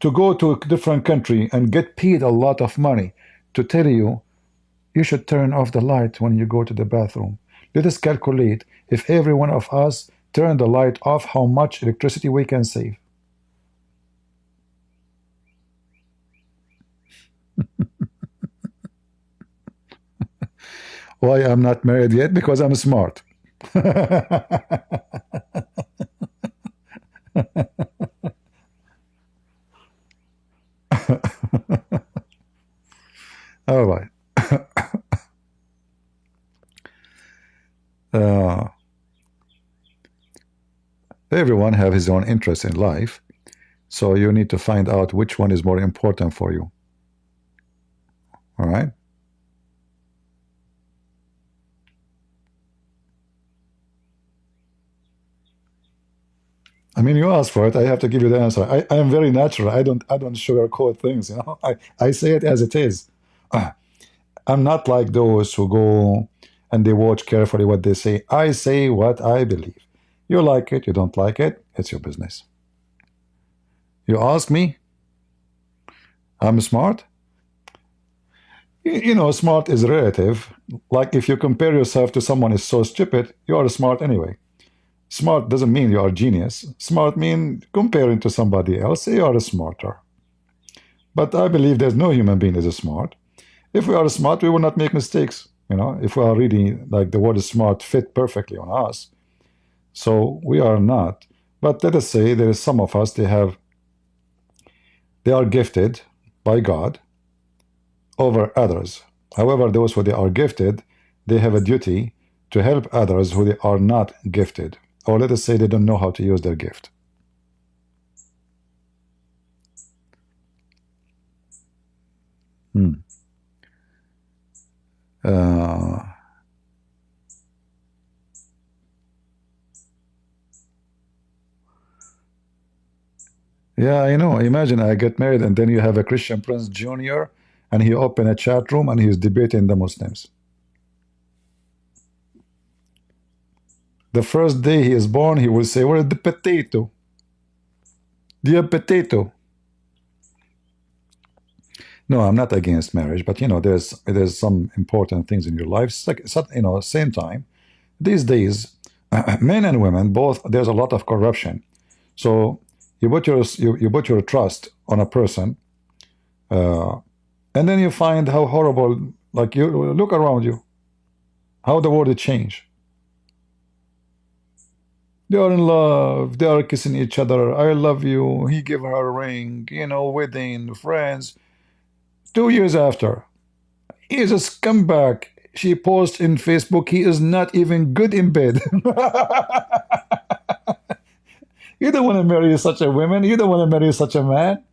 to go to a different country and get paid a lot of money to tell you, you should turn off the light when you go to the bathroom. Let us calculate, if every one of us turn the light off, how much electricity we can save. Why I'm not married yet? Because I'm smart. All right. Everyone have his own interest in life, so you need to find out which one is more important for you. All right. I mean, you asked for it. I have to give you the answer. I am very natural. I don't sugarcoat things. I say it as it is. I'm not like those who go and they watch carefully what they say. I say what I believe. You like it, you don't like it, it's your business. You ask me, I'm smart. Smart is relative. Like if you compare yourself to someone who's so stupid, you are smart anyway. Smart doesn't mean you are a genius. Smart means comparing to somebody else, you are smarter. But I believe there's no human being is smart. If we are smart, we will not make mistakes. If we are really, like the word smart fit perfectly on us. So we are not. But let us say there is some of us, they have They are gifted by God over others. However, those who they are gifted, they have a duty to help others who they are not gifted. Or let us say they don't know how to use their gift. Yeah, I know. Imagine I get married and then you have a Christian Prince Jr. and he open a chat room and he's debating the Muslims. The first day he is born, he will say, "Where's the potato? The potato." No, I'm not against marriage, but you know, there's some important things in your life. You know, same time, these days, men and women both, there's a lot of corruption. So you put your trust on a person, and then you find how horrible. Like you look around you, how the world has changed. They are in love. They are kissing each other. I love you. He gave her a ring. You know, wedding, friends. 2 years after, he is a scumbag. She posts in Facebook, he is not even good in bed. You don't want to marry such a woman. You don't want to marry such a man.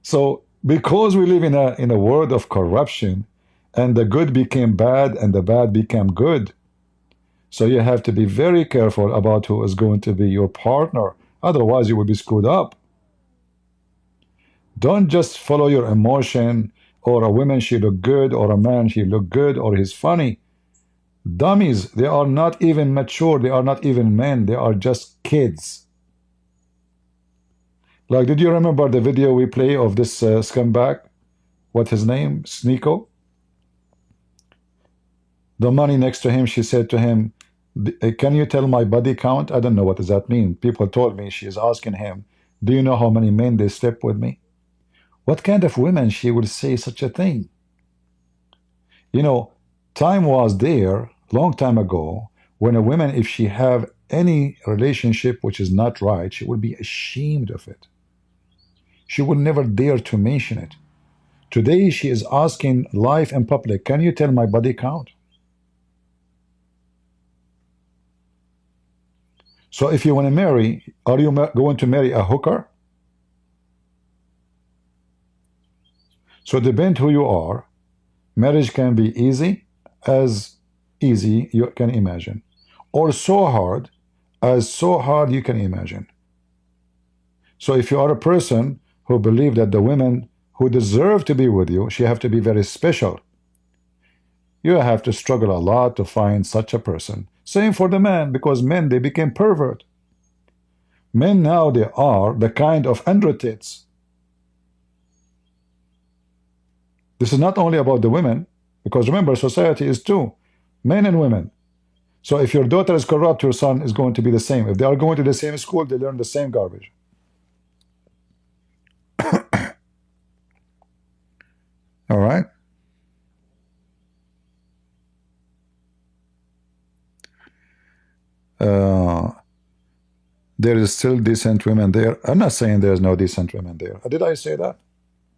So because we live in a world of corruption, and the good became bad and the bad became good, so you have to be very careful about who is going to be your partner. Otherwise, you will be screwed up. Don't just follow your emotion, or a woman, she look good, or a man, she look good, or he's funny. Dummies, they are not even mature. They are not even men. They are just kids. Like, did you remember the video we play of this scumbag? What's his name? Sneeko? The money next to him, she said to him, "Can you tell my body count?" I don't know what does that mean. People told me she is asking him, "Do you know how many men they slept with me?" What kind of woman she would say such a thing? You know, time was there, long time ago, when a woman, if she have any relationship which is not right, she would be ashamed of it. She would never dare to mention it. Today, she is asking live in public, "Can you tell my body count?" So if you want to marry, are you going to marry a hooker? So depend who you are. Marriage can be as easy you can imagine, or so hard you can imagine. So if you are a person who believe that the women who deserve to be with you, she have to be very special, you have to struggle a lot to find such a person. Same for the men, because men, they became pervert. Men now, they are the kind of androtids. This is not only about the women, because remember, society is two, men and women. So if your daughter is corrupt, your son is going to be the same. If they are going to the same school, they learn the same garbage. All right? There is still decent women there. I'm not saying there's no decent women there. Did I say that?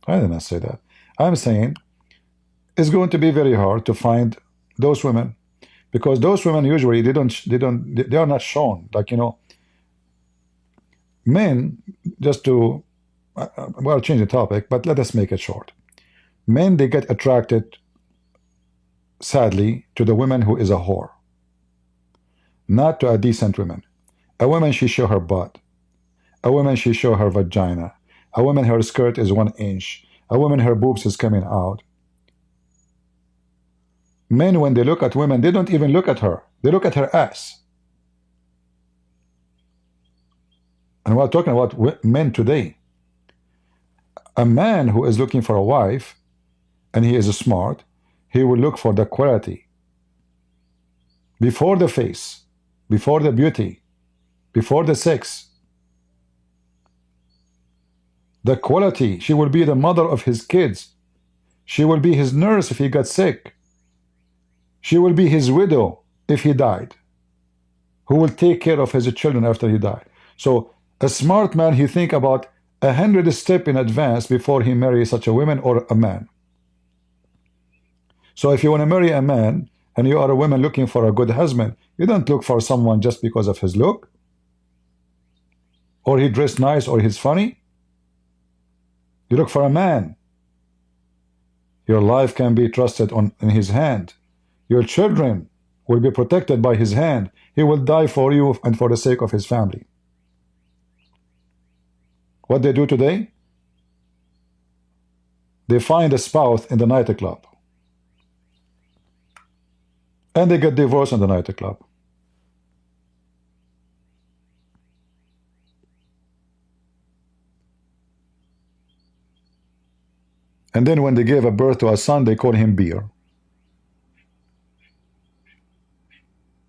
I did not say that. I'm saying it's going to be very hard to find those women, because those women usually they are not shown. Like, you know, men, just to well, change the topic, but let us make it short. Men, they get attracted, sadly, to the woman who is a whore, not to a decent woman. A woman, she show her butt. A woman, she show her vagina. A woman, her skirt is 1 inch. A woman, her boobs is coming out. Men, when they look at women, they don't even look at her. They look at her ass. And we're talking about men today. A man who is looking for a wife, and he is smart, he will look for the quality. Before the face, before the beauty, before the sex. The quality, she will be the mother of his kids. She will be his nurse if he got sick. She will be his widow if he died, who will take care of his children after he died. So a smart man, he think about 100 steps in advance before he marries such a woman or a man. So if you want to marry a man and you are a woman looking for a good husband, you don't look for someone just because of his look, or he dressed nice, or he's funny. You look for a man. Your life can be trusted in his hand. Your children will be protected by his hand. He will die for you and for the sake of his family. What they do today? They find a spouse in the nightclub, and they get divorced in the nightclub. And then when they gave a birth to a son, they call him Beer.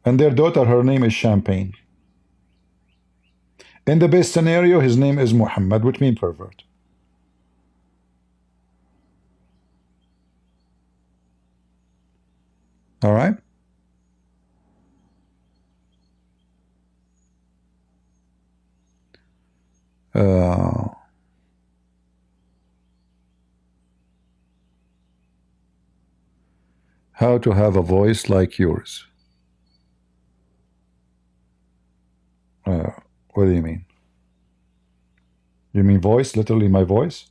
And their daughter, her name is Champagne. In the best scenario, his name is Mohammed, which means pervert. All right? How to have a voice like yours. What do you mean? You mean voice? Literally my voice?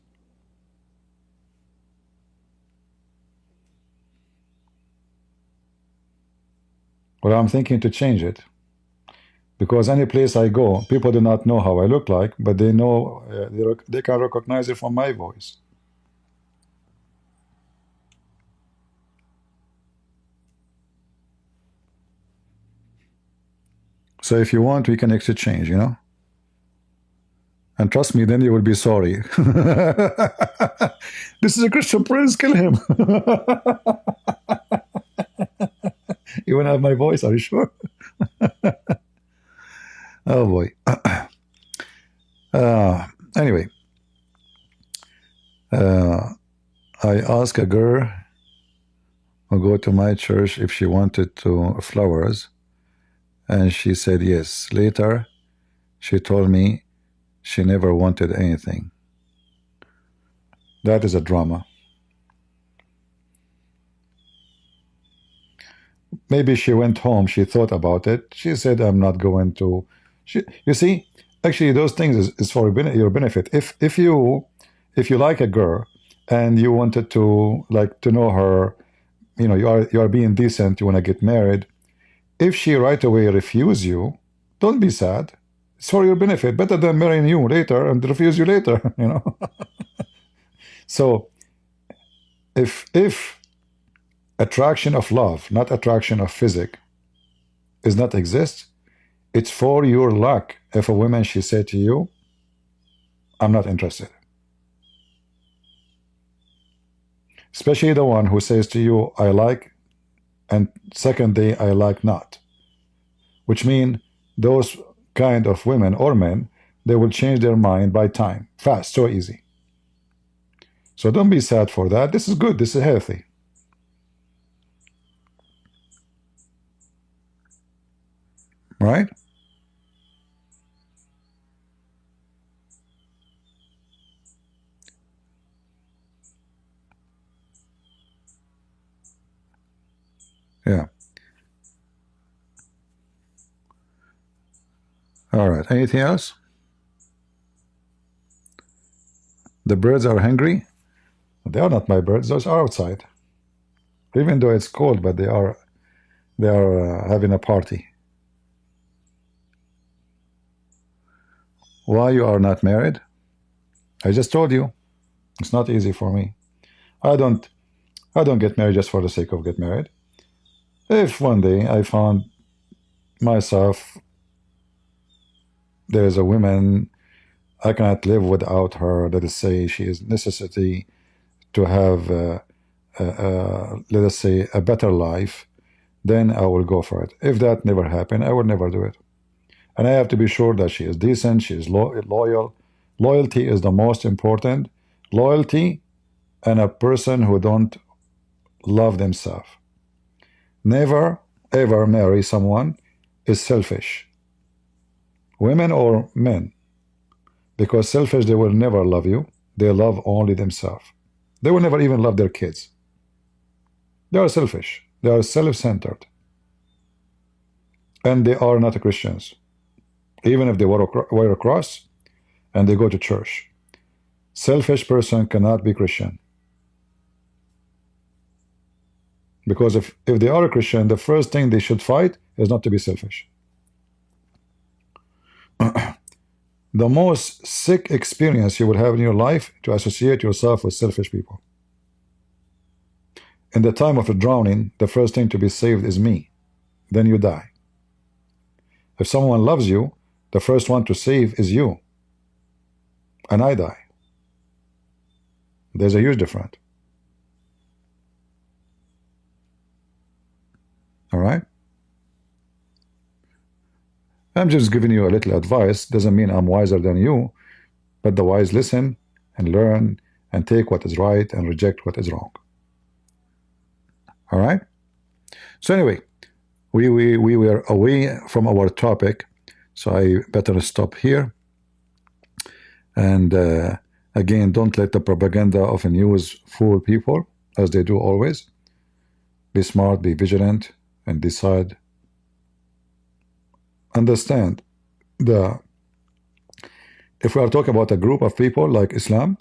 Well, I'm thinking to change it. Because any place I go, people do not know how I look like, but they know, they can recognize it from my voice. So if you want, we can exchange, you know? And trust me, then you will be sorry. This is a Christian prince, kill him. You want to have my voice, are you sure? Oh boy. Anyway, I asked a girl who go to my church if she wanted flowers, and she said yes. Later, she told me she never wanted anything. That is a drama. Maybe she went home, she thought about it. She said, I'm not going to. You see, actually, those things is for your benefit. If you like a girl and you wanted to know her, you know, you are being decent, you want to get married. If she right away refuse you, don't be sad. It's for your benefit. Better than marrying you later and refuse you later, you know. So if attraction of love, not attraction of physic, does not exist, it's for your luck. If a woman, she said to you, I'm not interested. Especially the one who says to you, I like, and second day, I like not. Which mean those kind of women or men, they will change their mind by time. Fast, so easy. So don't be sad for that. This is good. This is healthy. Right? Yeah. All right. Anything else? The birds are hungry. They are not my birds. Those are outside. Even though it's cold, but they are having a party. Why you are not married? I just told you. It's not easy for me. I don't get married just for the sake of get married. If one day I found myself, there is a woman, I cannot live without her, let us say she is necessity to have, let us say, a better life, then I will go for it. If that never happened, I will never do it. And I have to be sure that she is decent, she is loyal. Loyalty is the most important. Loyalty and a person who don't love themselves. Never, ever marry someone is selfish. Women or men. Because selfish, they will never love you. They love only themselves. They will never even love their kids. They are selfish. They are self-centered. And they are not Christians. Even if they wear a cross and they go to church. Selfish person cannot be Christian. Because if they are a Christian, the first thing they should fight is not to be selfish. The most sick experience you will have in your life to associate yourself with selfish people. In the time of a drowning, the first thing to be saved is me. Then you die. If someone loves you, the first one to save is you. And I die. There's a huge difference. All right? I'm just giving you a little advice. Doesn't mean I'm wiser than you, but the wise listen and learn and take what is right and reject what is wrong. All right? So anyway, we were away from our topic, so I better stop here. And again, don't let the propaganda of the news fool people, as they do always. Be smart, be vigilant, and decide. Understand if we are talking about a group of people like Islam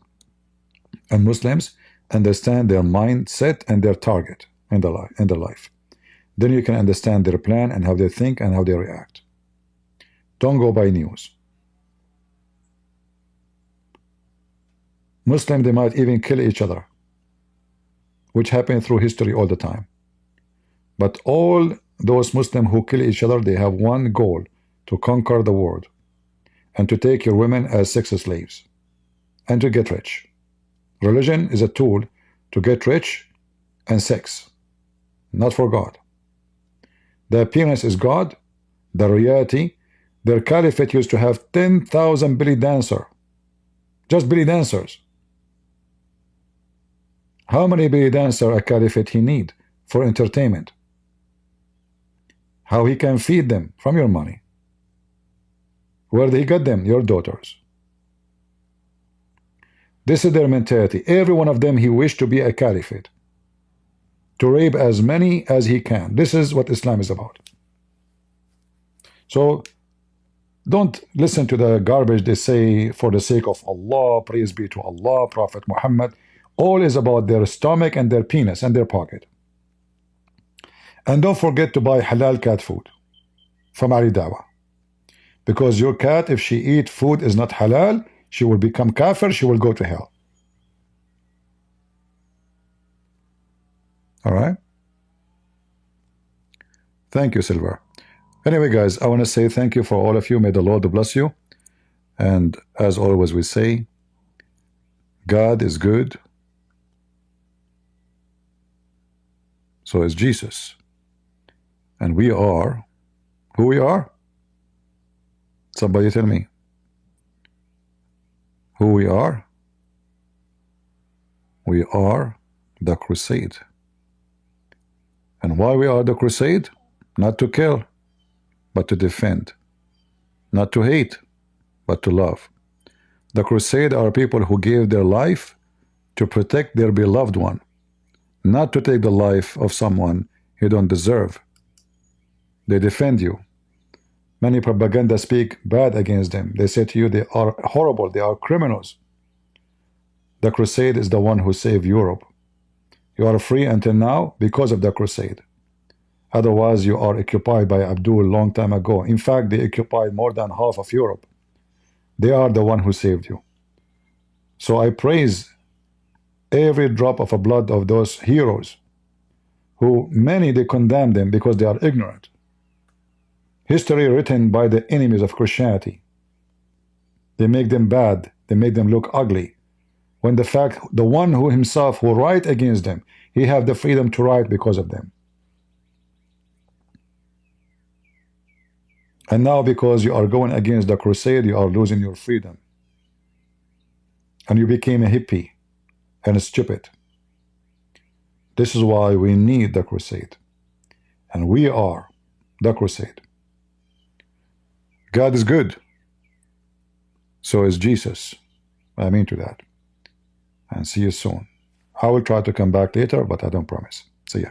and Muslims, understand their mindset and their target in their life. Then you can understand their plan and how they think and how they react. Don't go by news. Muslims, they might even kill each other, which happened through history all the time. But all those Muslims who kill each other, they have one goal: to conquer the world and to take your women as sex slaves and to get rich. Religion is a tool to get rich and sex, not for God. The appearance is God, the reality. Their caliphate used to have 10,000 belly dancers, just belly dancers. How many belly dancers a caliphate he need for entertainment? How he can feed them from your money? Where did he get them? Your daughters. This is their mentality. Every one of them, he wished to be a caliphate, to rape as many as he can. This is what Islam is about. So don't listen to the garbage they say for the sake of Allah, praise be to Allah, Prophet Muhammad. All is about their stomach and their penis and their pocket. And don't forget to buy halal cat food from Ali Dawah. Because your cat, if she eat food is not halal, she will become kafir, she will go to hell. All right? Thank you, Silver. Anyway, guys, I want to say thank you for all of you. May the Lord bless you. And as always we say, God is good. So is Jesus. And we are who we are. Somebody tell me who we are. We are the crusade. And why we are the crusade? Not to kill, but to defend. Not to hate, but to love. The crusade are people who gave their life to protect their beloved one, not to take the life of someone you don't deserve. They defend you. Many propaganda speak bad against them. They say to you they are horrible, they are criminals. The crusade is the one who saved Europe. You are free until now because of the crusade. Otherwise, you are occupied by Abdul a long time ago. In fact, they occupied more than half of Europe. They are the one who saved you. So I praise every drop of blood of those heroes, who many they condemn them because they are ignorant. History written by the enemies of Christianity. They make them bad. They make them look ugly. When the fact, the one who himself who write against them, he have the freedom to write because of them. And now because you are going against the crusade, you are losing your freedom. And you became a hippie and stupid. This is why we need the crusade. And we are the crusade. God is good. So is Jesus. I mean to that. And see you soon. I will try to come back later, but I don't promise. See ya.